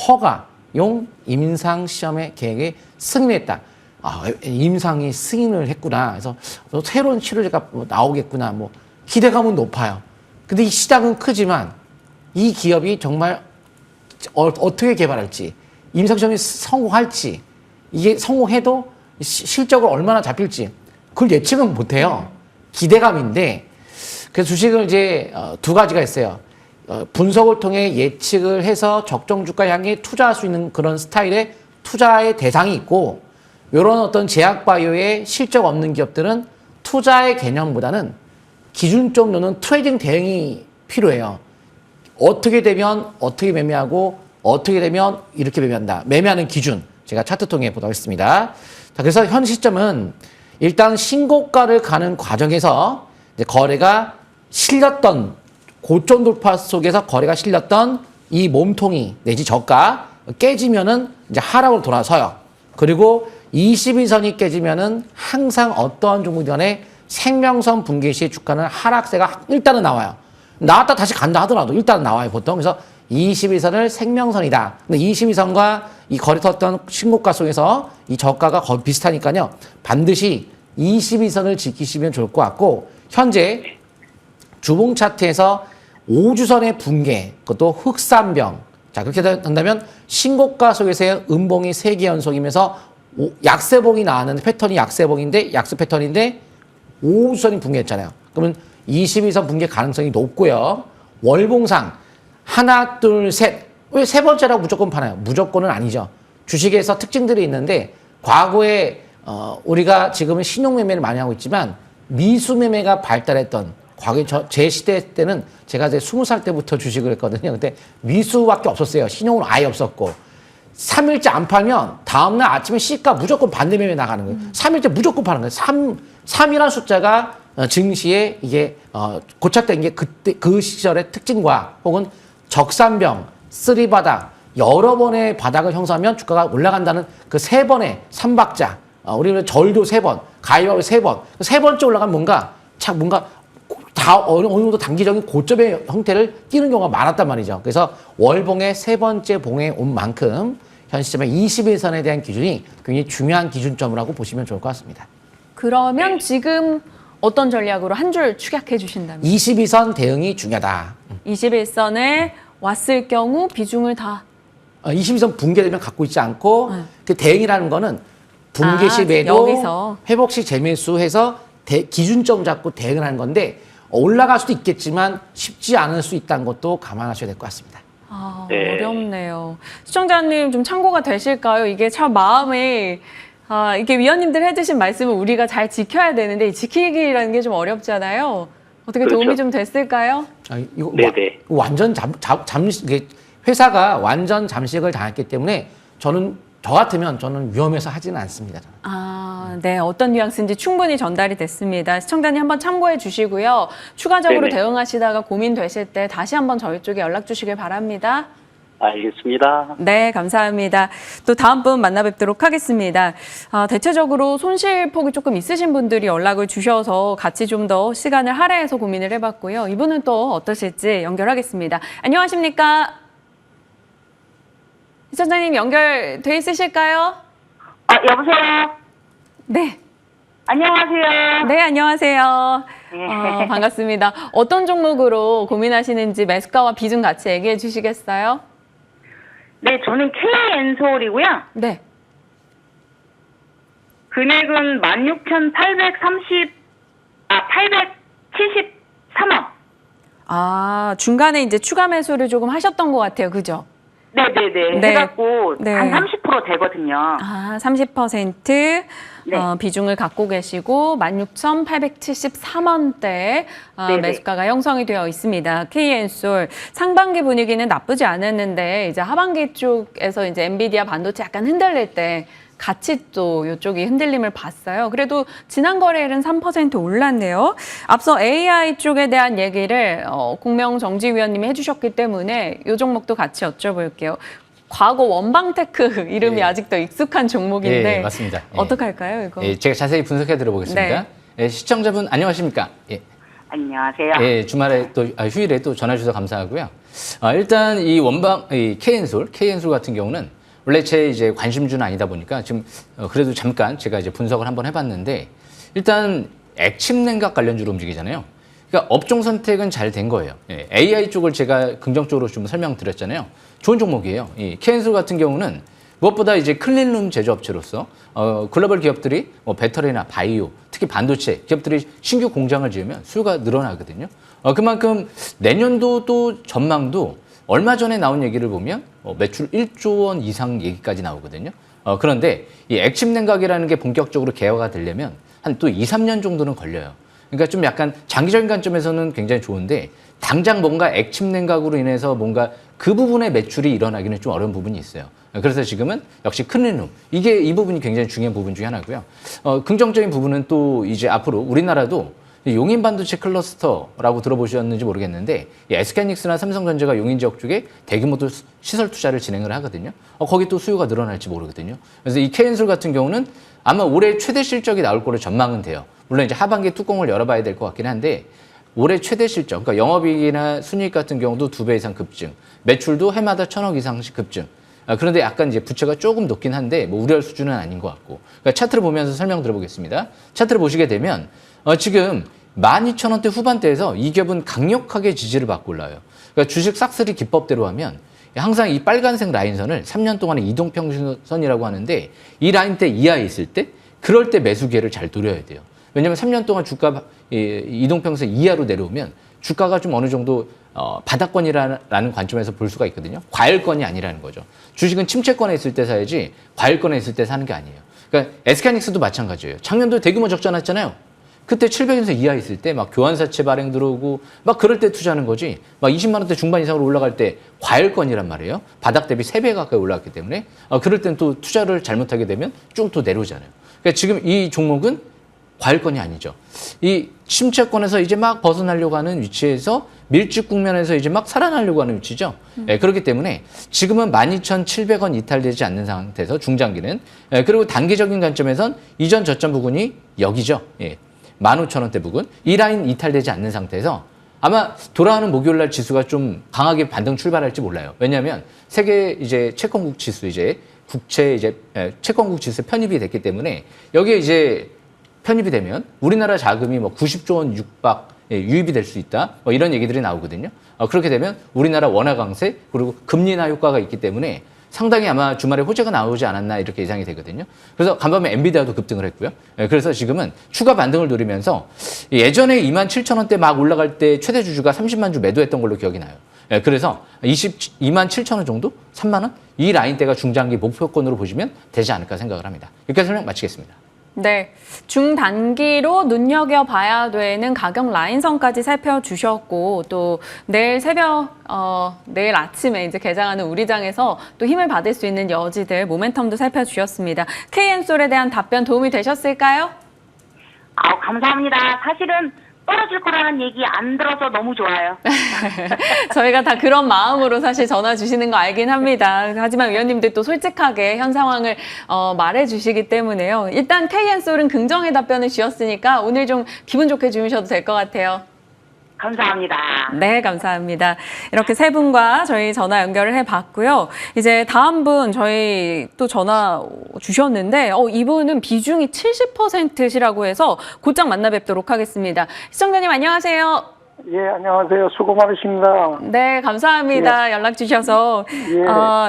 [SPEAKER 3] 허가용 임상 시험의 계획에 승인했다. 임상이 승인을 했구나. 그래서 새로운 치료제가 나오겠구나. 기대감은 높아요. 근데 이 시장은 크지만 이 기업이 정말 어떻게 개발할지, 임상 시험이 성공할지, 이게 성공해도 실적으로 얼마나 잡힐지 그걸 예측은 못해요. 기대감인데 그래서 주식을 이제 두 가지가 있어요. 분석을 통해 예측을 해서 적정 주가 향해 투자할 수 있는 그런 스타일의 투자의 대상이 있고 이런 어떤 제약바이오에 실적 없는 기업들은 투자의 개념보다는 기준점 놓는 트레이딩 대응이 필요해요. 어떻게 되면 어떻게 매매하고 어떻게 되면 이렇게 매매한다. 매매하는 기준 제가 차트 통해 보도록 하겠습니다. 자, 그래서 현 시점은 일단 신고가를 가는 과정에서 이제 거래가 실렸던 고점 돌파 속에서 거래가 실렸던 이 몸통이 내지 저가 깨지면은 이제 하락으로 돌아서요. 그리고 22선이 깨지면은 항상 어떠한 종목 간에 생명선 붕괴 시 주가는 하락세가 일단은 나와요. 나왔다 다시 간다 하더라도 일단은 나와요, 보통. 그래서 22선을 생명선이다. 근데 22선과 이 거래 섰던 신고가 속에서 이 저가가 거의 비슷하니까요. 반드시 22선을 지키시면 좋을 것 같고 현재 주봉 차트에서 5주선의 붕괴, 그것도 흑산병. 자, 그렇게 된다면 신고가 속에서의 음봉이 3개 연속이면서 약세봉이 나왔는데 패턴이 약세봉인데 약세 패턴인데 5주선이 붕괴했잖아요. 그러면 22선 붕괴 가능성이 높고요. 월봉상 하나, 둘, 셋. 왜 세 번째라고 무조건 파나요? 무조건은 아니죠. 주식에서 특징들이 있는데 과거에 우리가 지금은 신용 매매를 많이 하고 있지만 미수 매매가 발달했던 과거에 제 시대 때는 제가 이제 20살 때부터 주식을 했거든요. 그때 미수밖에 없었어요. 신용은 아예 없었고 3일째 안 팔면 다음날 아침에 시가 무조건 반대 매매 나가는 거예요. 3일째 무조건 파는 거예요. 3이라는 숫자가 증시에 이게 고착된 게 그때 그 시절의 특징과 혹은 적산병, 쓰리바닥 여러 번의 바닥을 형성하면 주가가 올라간다는 그 3번의 3박자. 우리는 절도 3번, 가위바위보 3번. 3번째 올라가면 뭔가 어느 정도 단기적인 고점의 형태를 띄는 경우가 많았단 말이죠. 그래서 월봉의 3번째 봉에 온 만큼 현 시점에 21선에 대한 기준이 굉장히 중요한 기준점이라고 보시면 좋을 것 같습니다.
[SPEAKER 1] 그러면 지금 어떤 전략으로 한 줄 축약해 주신다면?
[SPEAKER 3] 22선 대응이 중요하다.
[SPEAKER 1] 21선에 왔을 경우 비중을 다
[SPEAKER 3] 22선 붕괴되면 갖고 있지 않고 그 대응이라는 거는 붕괴 시 매도,
[SPEAKER 1] 여기서.
[SPEAKER 3] 회복 시 재매수 해서 기준점 잡고 대응을 하는 건데 올라갈 수도 있겠지만 쉽지 않을 수 있다는 것도 감안하셔야 될 것 같습니다.
[SPEAKER 1] 아,
[SPEAKER 6] 네.
[SPEAKER 1] 어렵네요. 시청자님 좀 참고가 되실까요? 이게 참 마음이 이렇게 위원님들 해주신 말씀을 우리가 잘 지켜야 되는데 이 지키기라는 게 좀 어렵잖아요. 어떻게
[SPEAKER 6] 그렇죠.
[SPEAKER 1] 도움이 좀 됐을까요?
[SPEAKER 3] 이거
[SPEAKER 6] 네네.
[SPEAKER 3] 완전 이게 회사가 완전 잠식을 당했기 때문에 저 같으면 저는 위험해서 하지는 않습니다. 저는.
[SPEAKER 1] 네. 어떤 뉘앙스인지 충분히 전달이 됐습니다. 시청자님 한번 참고해 주시고요. 추가적으로
[SPEAKER 6] 네네.
[SPEAKER 1] 대응하시다가 고민되실 때 다시 한번 저희 쪽에 연락 주시길 바랍니다.
[SPEAKER 6] 알겠습니다.
[SPEAKER 1] 네, 감사합니다. 또 다음 분 만나 뵙도록 하겠습니다. 대체적으로 손실폭이 조금 있으신 분들이 연락을 주셔서 같이 좀 더 시간을 할애해서 고민을 해봤고요. 이분은 또 어떠실지 연결하겠습니다. 안녕하십니까? 시청자님 연결돼 있으실까요?
[SPEAKER 7] 여보세요?
[SPEAKER 1] 네.
[SPEAKER 7] 안녕하세요.
[SPEAKER 1] 네, 안녕하세요. 반갑습니다. 어떤 종목으로 고민하시는지 매수가와 비중 같이 얘기해 주시겠어요?
[SPEAKER 7] 네, 저는 K엔솔이고요.
[SPEAKER 1] 네.
[SPEAKER 7] 금액은
[SPEAKER 1] 중간에16,873원. 이제 추가 매수를 조금 하셨던 것 같아요. 그죠?
[SPEAKER 7] 네네네.
[SPEAKER 1] 네.
[SPEAKER 7] 해갖고
[SPEAKER 1] 네.
[SPEAKER 7] 한 30% 되거든요.
[SPEAKER 1] 30%
[SPEAKER 7] 네.
[SPEAKER 1] 비중을 갖고 계시고 16,873원대
[SPEAKER 7] 네네.
[SPEAKER 1] 매수가가 형성이 되어 있습니다. K엔솔 상반기 분위기는 나쁘지 않았는데 이제 하반기 쪽에서 이제 엔비디아 반도체 약간 흔들릴 때 같이 또 이쪽이 흔들림을 봤어요. 그래도 지난 거래일은 3% 올랐네요. 앞서 AI 쪽에 대한 얘기를 공명정지위원님이 해주셨기 때문에 이 종목도 같이 여쭤볼게요. 과거 원방테크 이름이
[SPEAKER 4] 예.
[SPEAKER 1] 아직도 익숙한 종목인데
[SPEAKER 4] 예, 맞습니다. 예.
[SPEAKER 1] 어떻게 할까요, 이거?
[SPEAKER 4] 예, 제가 자세히 분석해 드려보겠습니다.
[SPEAKER 1] 네.
[SPEAKER 4] 예, 시청자분 안녕하십니까? 예.
[SPEAKER 7] 안녕하세요.
[SPEAKER 4] 예, 주말에 또 휴일에 또 전화 주셔서 감사하고요. 일단 이 K엔솔 같은 경우는 원래 제 이제 관심주는 아니다 보니까 지금 그래도 잠깐 제가 이제 분석을 한번 해봤는데 일단 액침 냉각 관련주로 움직이잖아요. 그러니까 업종 선택은 잘 된 거예요. 예, AI 쪽을 제가 긍정적으로 좀 설명드렸잖아요. 좋은 종목이에요. 이 K엔솔 같은 경우는 무엇보다 이제 클린룸 제조업체로서 글로벌 기업들이 뭐 배터리나 바이오, 특히 반도체 기업들이 신규 공장을 지으면 수요가 늘어나거든요. 그만큼 내년도 또 전망도 얼마 전에 나온 얘기를 보면 매출 1조 원 이상 얘기까지 나오거든요. 그런데 이 액침 냉각이라는 게 본격적으로 개화가 되려면 한 또 2, 3년 정도는 걸려요. 그러니까 좀 약간 장기적인 관점에서는 굉장히 좋은데 당장 뭔가 액침 냉각으로 인해서 뭔가 그 부분의 매출이 일어나기는 좀 어려운 부분이 있어요. 그래서 지금은 역시 클린룸 이 부분이 굉장히 중요한 부분 중에 하나고요. 긍정적인 부분은 또 이제 앞으로 우리나라도 용인 반도체 클러스터라고 들어보셨는지 모르겠는데 SK하이닉스나 삼성전자가 용인 지역 쪽에 대규모 시설 투자를 진행을 하거든요. 거기 또 수요가 늘어날지 모르거든요. 그래서 이 K엔솔 같은 경우는 아마 올해 최대 실적이 나올 거로 전망은 돼요. 물론 이제 하반기에 뚜껑을 열어봐야 될 것 같긴 한데 올해 최대 실적, 그러니까 영업이익이나 순이익 같은 경우도 2배 이상 급증, 매출도 해마다 1,000억 이상씩 급증. 그런데 약간 이제 부채가 조금 높긴 한데 뭐 우려할 수준은 아닌 것 같고. 그러니까 차트를 보면서 설명 드려보겠습니다. 차트를 보시게 되면 지금 12,000원대 후반대에서 이 기업은 강력하게 지지를 받고 올라요. 그러니까 주식 싹쓸이 기법대로 하면 항상 이 빨간색 라인선을 3년 동안의 이동평균선이라고 하는데 이 라인대 이하에 있을 때 그럴 때 매수 기회를 잘 노려야 돼요. 왜냐하면 3년 동안 주가 이동평균선 이하로 내려오면 주가가 좀 어느 정도 바닥권이라는 관점에서 볼 수가 있거든요. 과열권이 아니라는 거죠. 주식은 침체권에 있을 때 사야지 과열권에 있을 때 사는 게 아니에요. 그러니까 SK하이닉스도 마찬가지예요. 작년도 대규모 적자 났잖아요. 그때 700에서 이하 있을 때 막 교환사채 발행 들어오고 막 그럴 때 투자하는 거지. 막 20만 원대 중반 이상으로 올라갈 때 과열권이란 말이에요. 바닥 대비 3배 가까이 올라갔기 때문에 그럴 땐 또 투자를 잘못하게 되면 쭉 또 내려오잖아요. 그러니까 지금 이 종목은 과열권이 아니죠. 이 침체권에서 이제 막 벗어나려고 하는 위치에서 밀집 국면에서 이제 막 살아나려고 하는 위치죠. 그렇기 때문에 지금은 12,700원 이탈되지 않는 상태에서 중장기는 그리고 단기적인 관점에선 이전 저점 부근이 여기죠. 15,000원대 부근. 이 라인 이탈되지 않는 상태에서 아마 돌아오는 목요일 날 지수가 좀 강하게 반등 출발할지 몰라요. 왜냐하면 세계 이제 채권국 지수 국채 채권국 지수에 편입이 됐기 때문에 여기에 이제 편입이 되면 우리나라 자금이 뭐 90조 원 육박 유입이 될 수 있다. 뭐 이런 얘기들이 나오거든요. 그렇게 되면 우리나라 원화 강세 그리고 금리 인하 효과가 있기 때문에 상당히 아마 주말에 호재가 나오지 않았나 이렇게 예상이 되거든요. 그래서 간밤에 엔비디아도 급등을 했고요. 그래서 지금은 추가 반등을 노리면서 예전에 27,000원대 막 올라갈 때 최대 주주가 30만 주 매도했던 걸로 기억이 나요. 그래서 27,000원 정도? 3만 원? 이 라인대가 중장기 목표권으로 보시면 되지 않을까 생각을 합니다. 여기까지 설명 마치겠습니다.
[SPEAKER 1] 네, 중단기로 눈여겨봐야 되는 가격 라인선까지 살펴주셨고 또 내일 내일 아침에 이제 개장하는 우리장에서 또 힘을 받을 수 있는 여지들 모멘텀도 살펴주셨습니다. KN솔에 대한 답변 도움이 되셨을까요?
[SPEAKER 7] 감사합니다. 사실은 떨어질 거라는 얘기 안 들어서 너무 좋아요.
[SPEAKER 1] 저희가 다 그런 마음으로 사실 전화 주시는 거 알긴 합니다. 하지만 위원님들 또 솔직하게 현 상황을 말해 주시기 때문에요. 일단 KN솔은 긍정의 답변을 주셨으니까 오늘 좀 기분 좋게 주무셔도 될 것 같아요.
[SPEAKER 7] 감사합니다.
[SPEAKER 1] 네, 감사합니다. 이렇게 세 분과 저희 전화 연결을 해봤고요. 이제 다음 분 저희 또 전화 주셨는데 이분은 비중이 70%시라고 해서 곧장 만나 뵙도록 하겠습니다. 시청자님 안녕하세요.
[SPEAKER 8] 예, 안녕하세요. 수고 많으십니다.
[SPEAKER 1] 네, 감사합니다. 연락 주셔서.
[SPEAKER 8] 예.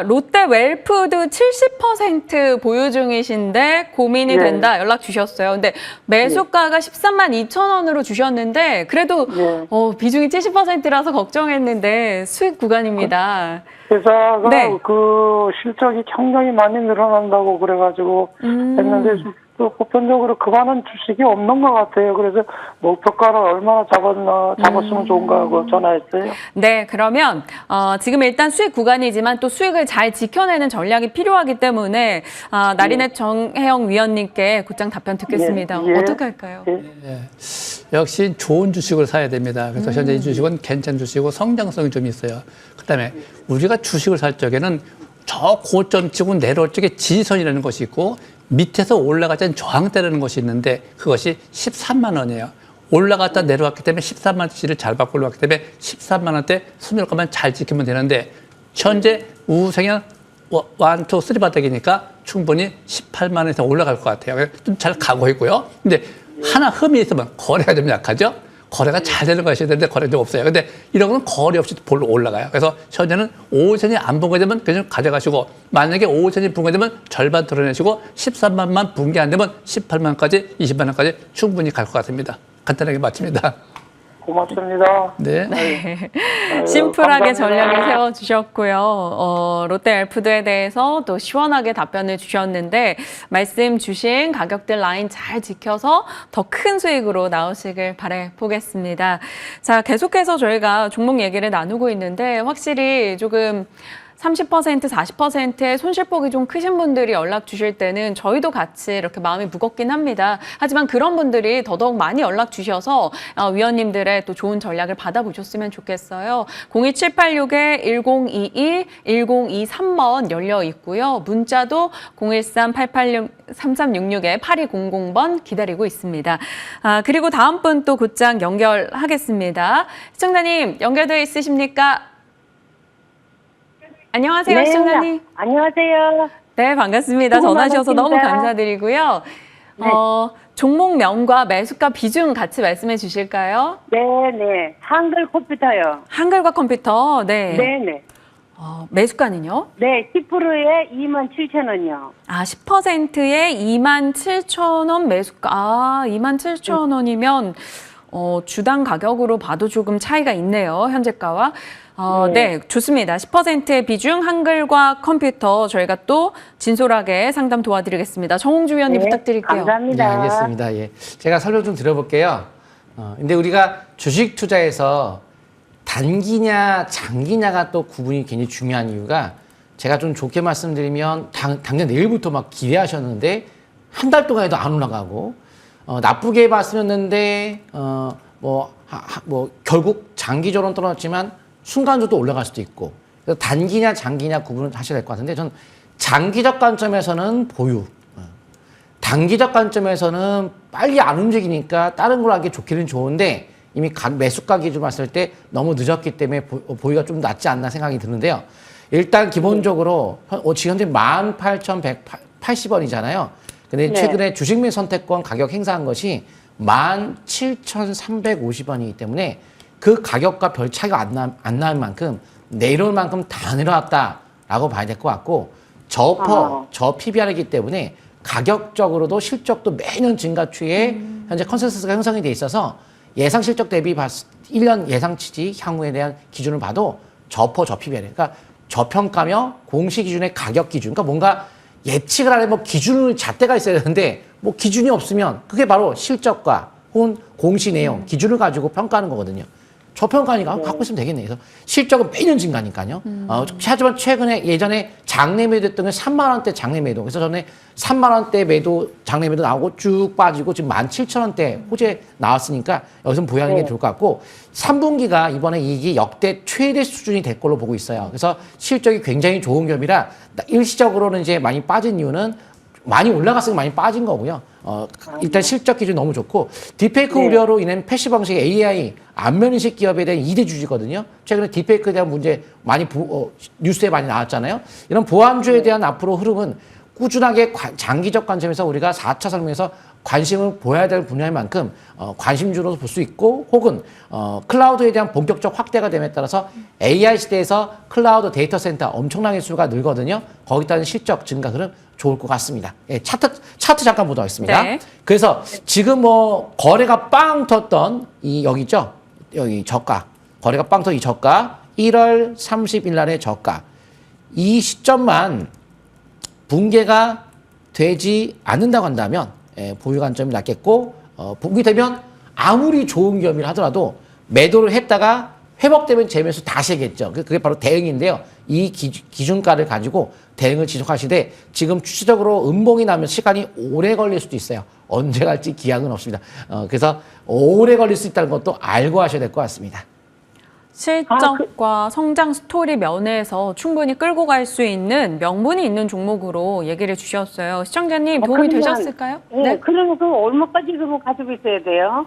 [SPEAKER 1] 롯데 웰푸드 70% 보유 중이신데 고민이
[SPEAKER 8] 예.
[SPEAKER 1] 된다 연락 주셨어요. 근데 매수가가 13만 2천 원으로 주셨는데 그래도
[SPEAKER 8] 예.
[SPEAKER 1] 비중이 70%라서 걱정했는데 수익 구간입니다.
[SPEAKER 8] 회사가
[SPEAKER 1] 네.
[SPEAKER 8] 그 실적이 굉장히 많이 늘어난다고 그래가지고 했는데 또 보편적으로 그만한 주식이 없는 것 같아요. 그래서 목표가를 얼마나 잡았으면 좋은가 하고 전화했어요.
[SPEAKER 1] 네, 그러면 지금 일단 수익 구간이지만 또 수익을 잘 지켜내는 전략이 필요하기 때문에 나리넷 정혜영 위원님께 곧장 답변 듣겠습니다.
[SPEAKER 8] 예, 예.
[SPEAKER 1] 어떻게 할까요?
[SPEAKER 8] 예.
[SPEAKER 2] 역시 좋은 주식을 사야 됩니다. 그래서 현재 이 주식은 괜찮은 주식이고 성장성이 좀 있어요. 그다음에 우리가 주식을 살 적에는 저 고점 치고 내려올 적에 지지선이라는 것이 있고 밑에서 올라가자는 저항대라는 것이 있는데 그것이 13만 원이에요. 올라갔다 내려왔기 때문에 13만 원치를 잘 받고 올라왔기 때문에 13만 원대 손절가만 잘 지키면 되는데 현재 우상향 1, 2, 3 바닥이니까 충분히 18만 원에서 올라갈 것 같아요. 좀 잘 가고 있고요. 근데 하나 흠이 있으면 거래가 좀 약하죠. 거래가 잘 되는 것이 되는데 거래가 없어요. 근데 이런 건 거래 없이 볼로 올라가요. 그래서 현재는 5호선이 안 붕괴되면 그냥 가져가시고 만약에 5호선이 붕괴되면 절반 털어내시고 13만만 붕괴 안 되면 18만까지 20만 원까지 충분히 갈 것 같습니다. 간단하게 마칩니다.
[SPEAKER 8] 고맙습니다.
[SPEAKER 2] 네.
[SPEAKER 1] 심플하게
[SPEAKER 8] 감사합니다.
[SPEAKER 1] 전략을 세워주셨고요. 롯데 웰푸드에 대해서 또 시원하게 답변을 주셨는데 말씀 주신 가격들 라인 잘 지켜서 더 큰 수익으로 나오시길 바라보겠습니다. 자, 계속해서 저희가 종목 얘기를 나누고 있는데 확실히 조금 30%, 40%의 손실폭이 좀 크신 분들이 연락 주실 때는 저희도 같이 이렇게 마음이 무겁긴 합니다. 하지만 그런 분들이 더더욱 많이 연락 주셔서 위원님들의 또 좋은 전략을 받아보셨으면 좋겠어요. 02786-1021, 1023번 열려 있고요. 문자도 013-886-3366-8200번 기다리고 있습니다. 그리고 다음 분 또 곧장 연결하겠습니다. 시청자님 연결되어 있으십니까? 안녕하세요,
[SPEAKER 9] 네,
[SPEAKER 1] 시청자님.
[SPEAKER 9] 안녕하세요.
[SPEAKER 1] 네, 반갑습니다.
[SPEAKER 9] 수고
[SPEAKER 1] 전화 주셔서 너무
[SPEAKER 9] 많으십니다.
[SPEAKER 1] 감사드리고요.
[SPEAKER 9] 네.
[SPEAKER 1] 종목명과 매수가 비중 같이 말씀해 주실까요?
[SPEAKER 9] 네네. 한글 컴퓨터요.
[SPEAKER 1] 한글과 컴퓨터, 네.
[SPEAKER 9] 네네.
[SPEAKER 1] 매수가는요?
[SPEAKER 9] 네, 10%에 27,000원이요.
[SPEAKER 1] 10%에 27,000원 매수가. 27,000원이면 주당 가격으로 봐도 조금 차이가 있네요, 현재가와. 네, 좋습니다. 10%의 비중 한글과 컴퓨터 저희가 또 진솔하게 상담 도와드리겠습니다. 정홍주 위원님
[SPEAKER 9] 네,
[SPEAKER 1] 부탁드릴게요.
[SPEAKER 9] 감사합니다.
[SPEAKER 3] 네, 알겠습니다. 예. 제가 설명 좀 드려볼게요. 근데 우리가 주식 투자에서 단기냐 장기냐가 또 구분이 굉장히 중요한 이유가 제가 좀 좋게 말씀드리면 당장 내일부터 막 기대하셨는데 한 달 동안에도 안 올라가고 나쁘게 봤었는데 결국 장기적으로는 떨어졌지만 순간적으로 올라갈 수도 있고 그래서 단기냐 장기냐 구분을 하셔야 될 것 같은데 저는 장기적 관점에서는 보유, 단기적 관점에서는 빨리 안 움직이니까 다른 걸 하기 좋기는 좋은데 이미 매수가 기준 봤을 때 너무 늦었기 때문에 보유가 좀 낫지 않나 생각이 드는데요. 일단 기본적으로 지금 현재 18,180원이잖아요. 근데
[SPEAKER 9] 네.
[SPEAKER 3] 최근에 주식 및 선택권 가격 행사한 것이 17,350원이기 때문에 그 가격과 별 차이가 안 날 만큼 내려올 만큼 다 내려왔다라고 봐야 될 것 같고 저 PBR이기 때문에 가격적으로도 실적도 매년 증가 추이에 현재 컨센서스가 형성이 돼 있어서 예상 실적 대비 1년 예상치지 향후에 대한 기준을 봐도 저 PBR. 그러니까 저평가며 공시 기준의 가격 기준. 그러니까 뭔가 예측을 하려면 뭐 기준을 잣대가 있어야 되는데 뭐 기준이 없으면 그게 바로 실적과 혹은 공시 내용, 기준을 가지고 평가하는 거거든요. 저평가니까 갖고 있으면 되겠네. 그래서 실적은 매년 증가니까요. 하지만 최근에 예전에 장내 매도했던 게 3만 원대 장내 매도. 그래서 전에 3만 원대 매도 장내 매도 나오고 쭉 빠지고 지금 17,000원대 호재 나왔으니까 여기서 보유하는 게 좋을 것 같고 3분기가 이번에 이익이 역대 최대 수준이 될 걸로 보고 있어요. 그래서 실적이 굉장히 좋은 기업이라 일시적으로는 이제 많이 빠진 이유는 많이 올라갔으니 많이 빠진 거고요. 일단 실적 기준 너무 좋고 딥페이크 우려로 인한 패시브 방식의 AI 안면인식 기업에 대한 2대 주지거든요. 최근에 딥페이크에 대한 문제 많이 뉴스에 많이 나왔잖아요. 이런 보안주에 대한 앞으로 흐름은 꾸준하게 장기적 관점에서 우리가 4차 설명에서 관심을 보여야 될 분야인 만큼 관심주로 볼 수 있고 혹은 클라우드에 대한 본격적 확대가 됨에 따라서 AI 시대에서 클라우드 데이터 센터 엄청나게 수가 늘거든요. 거기에 따른 실적 증가 흐름 좋을 것 같습니다. 예, 차트 잠깐 보도록 하겠습니다.
[SPEAKER 1] 네.
[SPEAKER 3] 그래서 지금 뭐 거래가 빵 텄던 이 여기 있죠? 여기 저가. 거래가 빵 터 이 저가. 1월 30일 날의 저가. 이 시점만 붕괴가 되지 않는다고 한다면 보유 관점이 낮겠고 붕괴되면 아무리 좋은 기업이라 하더라도 매도를 했다가 회복되면 재매수 다시 하겠죠. 그게 바로 대응인데요. 이 기준가를 가지고 대응을 지속하시되 지금 추세적으로 음봉이 나면 시간이 오래 걸릴 수도 있어요. 언제 갈지 기약은 없습니다. 그래서 오래 걸릴 수 있다는 것도 알고 하셔야 될 것 같습니다.
[SPEAKER 1] 실적과 성장 스토리 면에서 충분히 끌고 갈 수 있는 명분이 있는 종목으로 얘기를 주셨어요. 시청자님 도움이 되셨을까요?
[SPEAKER 9] 네. 그러면 그 얼마까지 그거 가지고 있어야 돼요?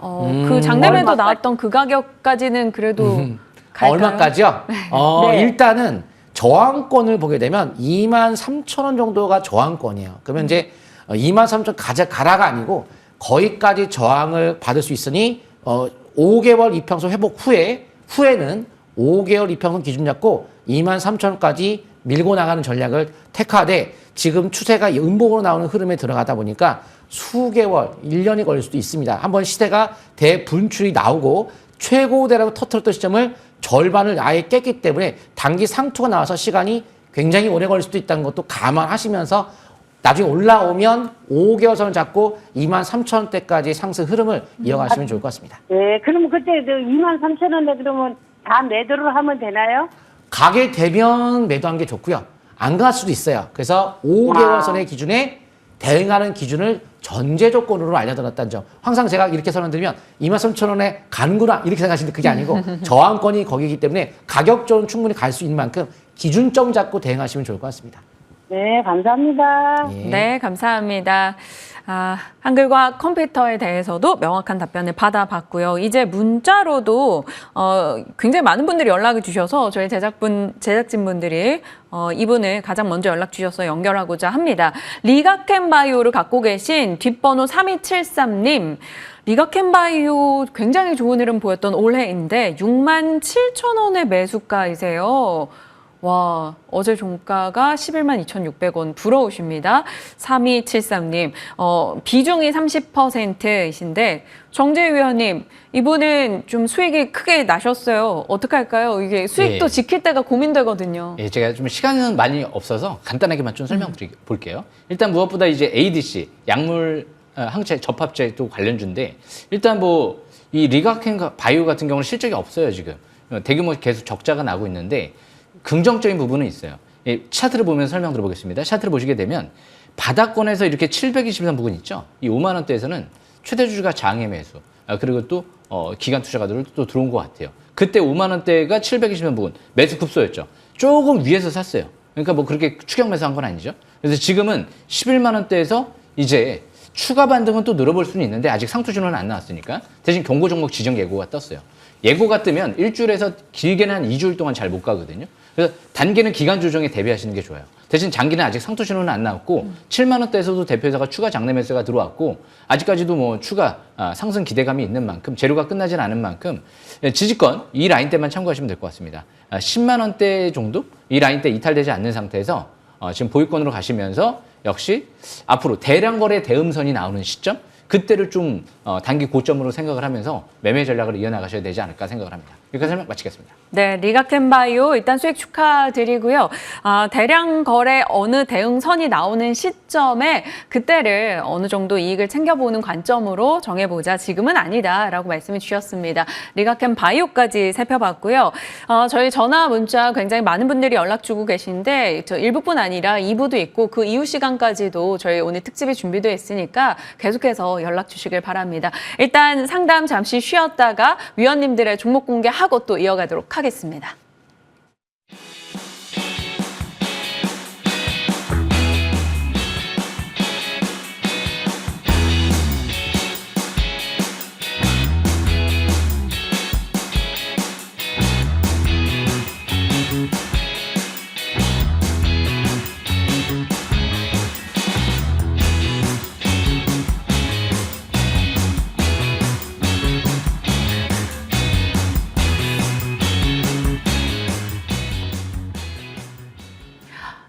[SPEAKER 1] 그 장내매도
[SPEAKER 9] 얼마까지?
[SPEAKER 1] 나왔던 그 가격까지는 그래도 갈까요?
[SPEAKER 3] 얼마까지요?
[SPEAKER 9] 네.
[SPEAKER 3] 일단은 저항권을 보게 되면 23,000원 정도가 저항권이에요. 그러면 이제 23,000원 가라가 아니고 거기까지 저항을 받을 수 있으니 5개월 이평선 회복 후에는 5개월 이평선 기준 잡고 23,000원까지 밀고 나가는 전략을 택하되 지금 추세가 음봉으로 나오는 흐름에 들어가다 보니까 수개월, 1년이 걸릴 수도 있습니다. 한번 시세가 대분출이 나오고 최고대라고 터뜨렸던 시점을 절반을 아예 깼기 때문에 단기 상투가 나와서 시간이 굉장히 오래 걸릴 수도 있다는 것도 감안하시면서 나중에 올라오면 5개월 선을 잡고 23,000원대까지 상승 흐름을 이어가시면 좋을 것 같습니다.
[SPEAKER 9] 네. 그러면 그때 23,000원에 그러면 다 매도를 하면 되나요?
[SPEAKER 3] 가게 되면 매도한 게 좋고요. 안 갈 수도 있어요. 그래서 5개월 선의 기준에 대응하는 기준을 전제 조건으로 알려드렸다는 점. 항상 제가 이렇게 설명드리면 23,000원에 가는구나 이렇게 생각하시는데 그게 아니고 저항권이 거기이기 때문에 가격적으로는 충분히 갈 수 있는 만큼 기준점 잡고 대응하시면 좋을 것 같습니다.
[SPEAKER 9] 네. 감사합니다.
[SPEAKER 3] 예.
[SPEAKER 1] 네, 감사합니다. 한글과 컴퓨터에 대해서도 명확한 답변을 받아봤고요. 이제 문자로도 굉장히 많은 분들이 연락을 주셔서 저희 제작진분들이 이분을 가장 먼저 연락 주셔서 연결하고자 합니다. 리가켄바이오를 갖고 계신 뒷번호 3273님. 리가켄바이오 굉장히 좋은 흐름 보였던 올해인데 67,000원의 매수가이세요. 와, 어제 종가가 112,600원 부러우십니다. 3273님, 비중이 30%이신데 정재희 위원님, 이분은 좀 수익이 크게 나셨어요. 어떡할까요? 이게 수익도
[SPEAKER 4] 예.
[SPEAKER 1] 지킬 때가 고민되거든요.
[SPEAKER 4] 예, 제가 좀 시간은 많이 없어서 간단하게만 좀 설명드릴게요. 일단 무엇보다 이제 ADC, 약물 항체 접합제도 관련주인데 일단 뭐 이 리가켄 바이오 같은 경우는 실적이 없어요, 지금. 대규모 계속 적자가 나고 있는데 긍정적인 부분은 있어요. 예, 차트를 보면 설명 들어보겠습니다. 차트를 보시게 되면 바닥권에서 이렇게 723 부분 있죠. 이 5만 원대에서는 최대 주주가 장외 매수, 그리고 또 기관 투자가들 또 들어온 것 같아요. 그때 5만 원대가 720만 부분 매수 급소였죠. 조금 위에서 샀어요. 그러니까 뭐 그렇게 추격 매수한 건 아니죠. 그래서 지금은 11만 원대에서 이제 추가 반등은 또 늘어볼 수는 있는데 아직 상투 진원은 안 나왔으니까 대신 경고 종목 지정 예고가 떴어요. 예고가 뜨면 일주일에서 길게는 한 2주일 동안 잘 못 가거든요. 그래서 단기는 기간 조정에 대비하시는 게 좋아요. 대신 장기는 아직 상투 신호는 안 나왔고 7만 원대에서도 대표이사가 추가 장내 매수가 들어왔고 아직까지도 뭐 추가 상승 기대감이 있는 만큼 재료가 끝나진 않은 만큼 지지권 이 라인대만 참고하시면 될 것 같습니다. 10만 원대 정도 이 라인대 이탈되지 않는 상태에서 지금 보유권으로 가시면서 역시 앞으로 대량 거래 대음선이 나오는 시점 그때를 좀 단기 고점으로 생각을 하면서 매매 전략을 이어나가셔야 되지 않을까 생각을 합니다. 여기까지 설명 마치겠습니다.
[SPEAKER 1] 네, 리가켄바이오 일단 수익 축하드리고요. 대량 거래 어느 대응선이 나오는 시점에 그때를 어느 정도 이익을 챙겨보는 관점으로 정해보자. 지금은 아니다라고 말씀을 주셨습니다. 리가켄바이오까지 살펴봤고요. 저희 전화 문자 굉장히 많은 분들이 연락 주고 계신데 저 1부뿐 아니라 2부도 있고 그 이후 시간까지도 저희 오늘 특집이 준비되어 있으니까 계속해서 연락 주시길 바랍니다. 일단 상담 잠시 쉬었다가 위원님들의 종목 공개하고 또 이어가도록 하겠습니다.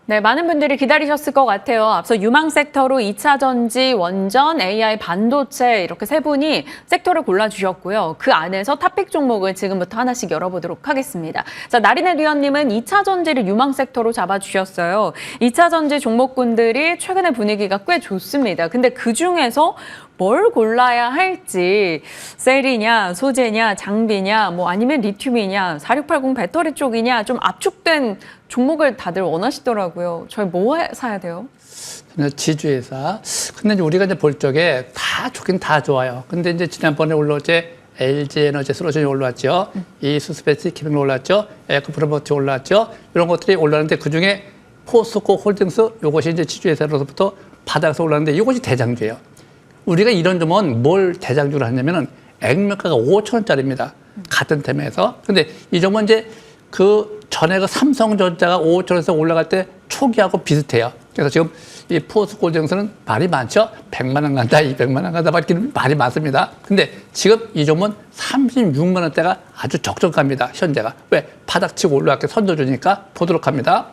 [SPEAKER 1] 네, 많은 분들이 기다리셨을 것 같아요. 앞서 유망 섹터로 2차 전지, 원전, AI, 반도체 이렇게 세 분이 섹터를 골라주셨고요. 그 안에서 탑픽 종목을 지금부터 하나씩 열어보도록 하겠습니다. 자, 나린의 위원님은 2차 전지를 유망 섹터로 잡아주셨어요. 2차 전지 종목군들이 최근에 분위기가 꽤 좋습니다. 근데 그중에서 뭘 골라야 할지 셀이냐, 소재냐, 장비냐, 뭐 아니면 리튬이냐, 4680 배터리 쪽이냐 좀 압축된 종목을 다들 원하시더라고요. 저희 뭐 사야 돼요?
[SPEAKER 2] 지주회사. 근데 이제 우리가 이제 볼 적에 다 좋긴 다 좋아요. 근데 이제 지난번에 올라왔지 LG 에너지 솔루션이 올라왔죠. 이 수스페이스 키빙 올라왔죠. 에코프로버티 올라왔죠. 이런 것들이 올라왔는데 그 중에 포스코 홀딩스 이것이 이제 지주회사로부터 바닥에서 올라왔는데 이것이 대장주예요. 우리가 이런 점은 뭘 대장주로 하냐면은 액면가가 5,000원짜리입니다. 같은 템에서. 근데 이 점은 이제 그 전에 그 삼성전자가 5,000원에서 올라갈 때 초기하고 비슷해요. 그래서 지금 이 포스코홀딩스는 말이 많죠. 100만 원 간다, 200만 원 간다, 말이 많습니다. 근데 지금 이 점은 36만 원대가 아주 적정가입니다. 현재가. 왜? 바닥치고 올라갈게 선도 주니까 보도록 합니다.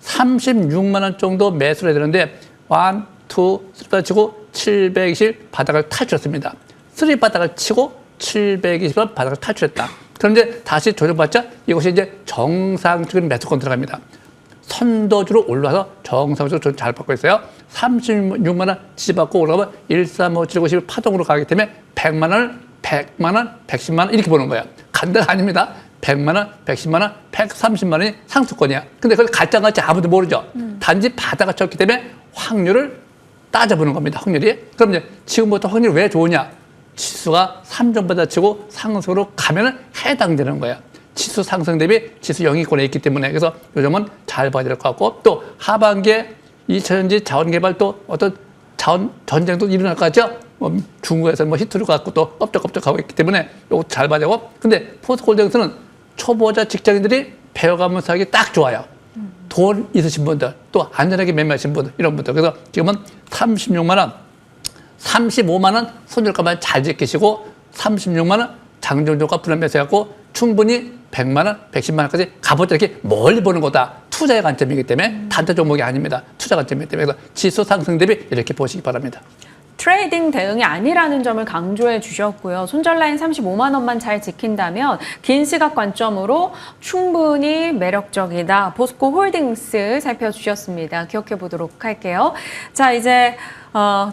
[SPEAKER 2] 36만 원 정도 매수를 해야 되는데 1, 2, 3바닥 치고 720 바닥을 탈출했습니다. 3 바닥을 치고 720원 바닥을 탈출했다. 그런데 다시 조정받자 이것이 이제 정상적인 매수권 들어갑니다. 선도주로 올라와서 정상적으로 잘 받고 있어요. 36만 원 지지받고 올라가면 13579 파동으로 가기 때문에 100만 원, 100만 원, 110만 원 이렇게 보는 거예요. 간다가 아닙니다. 100만 원, 110만 원, 130만 원이 상수권이야. 근데 그걸 갈지 아무도 모르죠. 단지 바닥을 쳤기 때문에 확률을 따져보는 겁니다. 확률이. 그럼 이제 지금부터 확률이 왜 좋으냐? 지수가 3점보다 치고 상승으로 가면은 해당되는 거야. 지수 상승 대비 지수 영위권에 있기 때문에. 그래서 요즘은 잘 봐야 될 것 같고 또 하반기에 2차전지 자원개발 또 어떤 자원 전쟁도 일어날 것 같죠? 중국에서 뭐 히트를 갖고 또 껍적껍적 하고 있기 때문에 이거 잘 봐야 되고. 근데 포스코홀딩스는 초보자 직장인들이 배워가면서 하기 딱 좋아요. 돈 있으신 분들, 또 안전하게 매매하신 분들, 이런 분들. 그래서 지금은 36만 원, 35만 원 손절가만 잘 지키시고 36만 원 장정조가 불안매수해갖고 충분히 100만 원, 110만 원까지 가보자 이렇게 멀리 보는 거다. 투자의 관점이기 때문에 단타 종목이 아닙니다. 투자 관점이기 때문에 그래서 지수 상승 대비 이렇게 보시기 바랍니다.
[SPEAKER 1] 트레이딩 대응이 아니라는 점을 강조해 주셨고요. 손절 라인 35만 원만 잘 지킨다면 긴 시각 관점으로 충분히 매력적이다. 포스코 홀딩스 살펴주셨습니다. 기억해 보도록 할게요. 자, 이제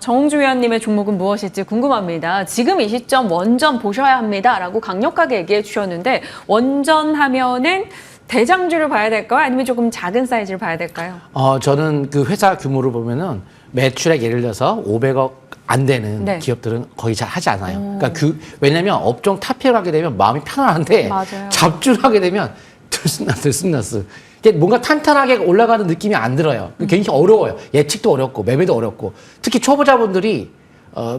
[SPEAKER 1] 정홍주 위원님의 종목은 무엇일지 궁금합니다. 지금 이 시점 원전 보셔야 합니다라고 강력하게 얘기해 주셨는데 원전 하면은 대장주를 봐야 될까요? 아니면 조금 작은 사이즈를 봐야 될까요?
[SPEAKER 3] 저는 그 회사 규모를 보면은 매출액 예를 들어서 500억 안 되는
[SPEAKER 1] 네.
[SPEAKER 3] 기업들은 거의 잘 하지 않아요. 그러니까 왜냐면 업종 탑픽을 하게 되면 마음이 편안한데
[SPEAKER 1] 맞아요.
[SPEAKER 3] 잡주를 하게 되면 들쑥날쑥. 이게 뭔가 탄탄하게 올라가는 느낌이 안 들어요. 굉장히 어려워요. 예측도 어렵고 매매도 어렵고 특히 초보자분들이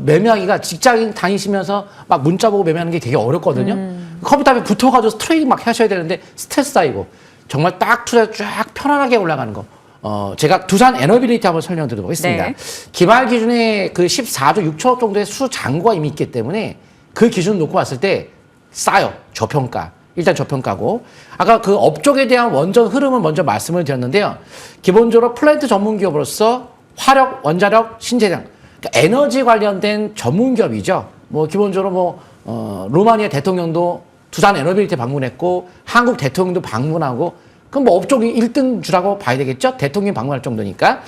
[SPEAKER 3] 매매하기가 직장인 다니시면서 막 문자 보고 매매하는 게 되게 어렵거든요. 컴퓨터 앞에 붙어가지고 트레이딩 막 하셔야 되는데 스트레스 쌓이고 정말 딱 투자 쫙 편안하게 올라가는 거. 제가 두산 에너빌리티 한번 설명드리도록 하겠습니다.
[SPEAKER 1] 네.
[SPEAKER 3] 기말 기준에 그 14조 6천억 정도의 수장고가 이미 있기 때문에 그 기준 놓고 봤을 때 싸요. 저평가. 일단 저평가고. 아까 그 업종에 대한 원전 흐름을 먼저 말씀을 드렸는데요. 기본적으로 플랜트 전문 기업으로서 화력, 원자력, 신재생, 그러니까 에너지 관련된 전문 기업이죠. 뭐 기본적으로 루마니아 대통령도 두산 에너빌리티 방문했고 한국 대통령도 방문하고 그럼 뭐 업종이 1등 주라고 봐야 되겠죠? 대통령이 방문할 정도니까.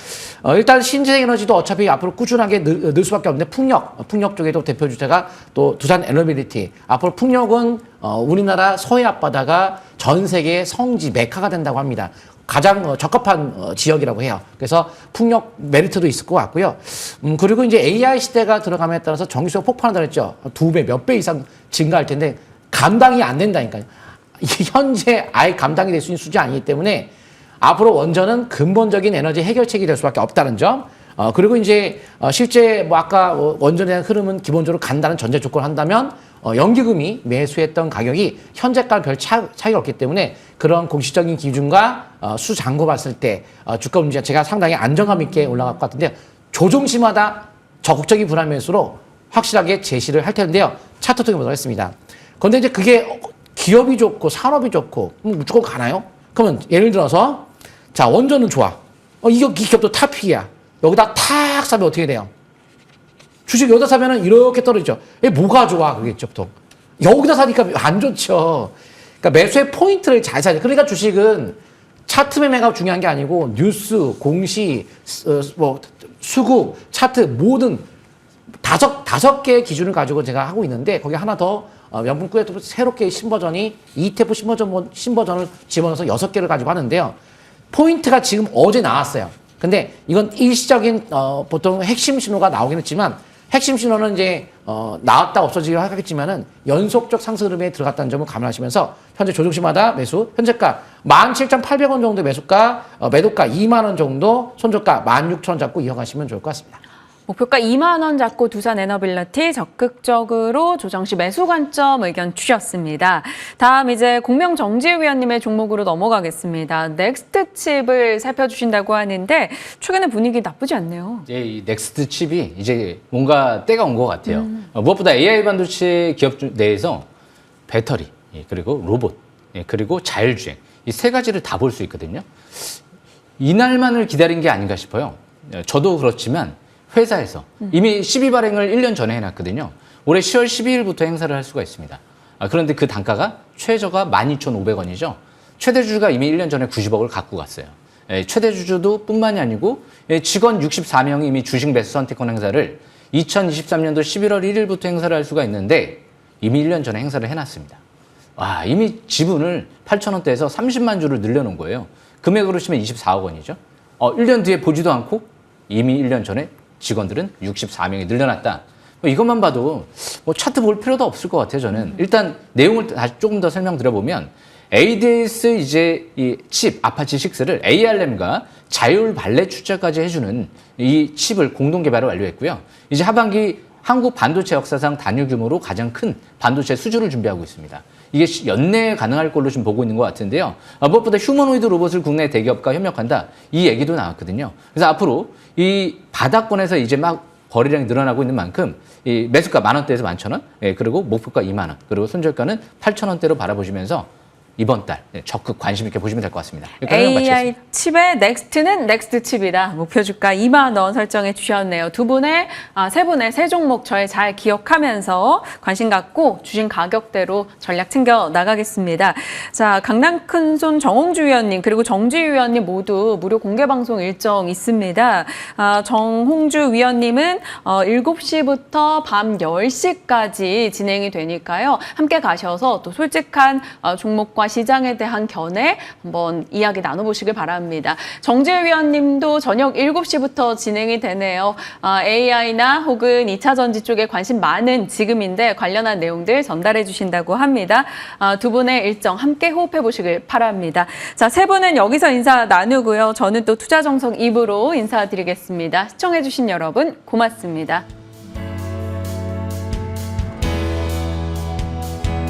[SPEAKER 3] 일단 신재생 에너지도 어차피 앞으로 꾸준하게 늘 수밖에 없는데 풍력 쪽에도 대표 주체가 또 두산 에너빌리티. 앞으로 풍력은 우리나라 서해 앞바다가 전 세계의 성지 메카가 된다고 합니다. 가장 적합한 지역이라고 해요. 그래서 풍력 메리트도 있을 것 같고요. 그리고 이제 AI 시대가 들어감에 따라서 전기세가 폭발한다고 했죠. 2배, 몇 배 이상 증가할 텐데 감당이 안 된다니까요. 현재 아예 감당이 될 수 있는 수준이 아니기 때문에 앞으로 원전은 근본적인 에너지 해결책이 될 수밖에 없다는 점. 그리고 이제 실제 뭐 아까 원전에 대한 흐름은 기본적으로 간다는 전제 조건을 한다면 연기금이 매수했던 가격이 현재가랑 별 차이가 없기 때문에 그런 공식적인 기준과 수장고 봤을 때 주가 문제가 제가 상당히 안정감 있게 올라갈 것 같은데 조종시마다 적극적인 분할 매수로 확실하게 제시를 할 텐데요. 차트 통해 보도록 하겠습니다. 그런데 이제 그게 기업이 좋고 산업이 좋고 무조건 가나요? 그러면 예를 들어서 자 원전은 좋아. 이 기업도 탑픽이야. 여기다 탁 사면 어떻게 돼요? 주식 여기다 사면은 이렇게 떨어지죠. 뭐가 좋아 그겠죠 보통. 여기다 사니까 안 좋죠. 그러니까 매수의 포인트를 잘 사야 돼. 그러니까 주식은 차트 매매가 중요한 게 아니고 뉴스, 공시, 수급, 차트 모든 다섯 개의 기준을 가지고 제가 하고 있는데 거기 하나 더 명분구에 또 새롭게 신버전이 ETF 신버전을 집어넣어서 6개를 가지고 하는데요. 포인트가 지금 어제 나왔어요. 근데 이건 일시적인 보통 핵심 신호가 나오긴 했지만 핵심 신호는 이제 나왔다 없어지기로 하겠지만은 연속적 상승 흐름에 들어갔다는 점을 감안하시면서 현재 조정시마다 매수 현재가 17,800원 정도 매수가 매도가 2만 원 정도 손절가 16,000원 잡고 이어가시면 좋을 것 같습니다.
[SPEAKER 1] 목표가 2만 원 잡고 두산 에너빌리티 적극적으로 조정 시 매수 관점 의견 주셨습니다. 다음 이제 공명 정지위원님의 종목으로 넘어가겠습니다. 넥스트칩을 살펴주신다고 하는데 최근에 분위기 나쁘지 않네요.
[SPEAKER 4] 예, 이 넥스트 칩이 이제 뭔가 때가 온 것 같아요. 무엇보다 AI 반도체 기업 내에서 배터리, 그리고 로봇, 그리고 자율주행 이 세 가지를 다 볼 수 있거든요. 이날만을 기다린 게 아닌가 싶어요. 저도 그렇지만 회사에서 이미 시비 발행을 1년 전에 해놨거든요. 올해 10월 12일부터 행사를 할 수가 있습니다. 그런데 그 단가가 최저가 12,500원이죠. 최대 주주가 이미 1년 전에 90억을 갖고 갔어요. 최대 주주도 뿐만이 아니고 직원 64명이 이미 주식 매수 선택권 행사를 2023년도 11월 1일부터 행사를 할 수가 있는데 이미 1년 전에 행사를 해놨습니다. 와, 이미 지분을 8,000원대에서 30만 주를 늘려놓은 거예요. 금액으로 치면 24억 원이죠. 1년 뒤에 보지도 않고 이미 1년 전에 직원들은 64명이 늘려놨다. 이것만 봐도 차트 볼 필요도 없을 것 같아요, 저는. 일단 내용을 다시 조금 더 설명드려보면 ADS 이제 이 칩 아파치 6를 ARM과 자율 발레 추적까지 해주는 이 칩을 공동 개발을 완료했고요. 이제 하반기 한국 반도체 역사상 단위 규모로 가장 큰 반도체 수주를 준비하고 있습니다. 이게 연내에 가능할 걸로 지금 보고 있는 것 같은데요. 무엇보다 휴머노이드 로봇을 국내 대기업과 협력한다. 이 얘기도 나왔거든요. 그래서 앞으로 이 바닥권에서 이제 막 거래량이 늘어나고 있는 만큼 이 매수가 10,000원대에서 11,000원, 그리고 목표가 2만 원, 그리고 손절가는 8,000원대로 바라보시면서 이번 달 적극 관심 있게 보시면 될 것 같습니다.
[SPEAKER 1] AI 칩의 넥스트는 넥스트 칩이다. 목표 주가 2만 원 설정해 주셨네요. 세 분의 세 종목 저희 잘 기억하면서 관심 갖고 주신 가격대로 전략 챙겨 나가겠습니다. 자, 강남 큰손 정홍주 위원님 그리고 정지 위원님 모두 무료 공개 방송 일정 있습니다. 정홍주 위원님은 7시부터 밤 10시까지 진행이 되니까요. 함께 가셔서 또 솔직한 종목과 시장에 대한 견해 한번 이야기 나눠보시길 바랍니다. 정재 위원님도 저녁 7시부터 진행이 되네요. AI나 혹은 2차 전지 쪽에 관심 많은 지금인데 관련한 내용들 전달해 주신다고 합니다. 두 분의 일정 함께 호흡해 보시길 바랍니다. 자, 세 분은 여기서 인사 나누고요. 저는 또 투자정석 2부로 인사드리겠습니다. 시청해 주신 여러분 고맙습니다.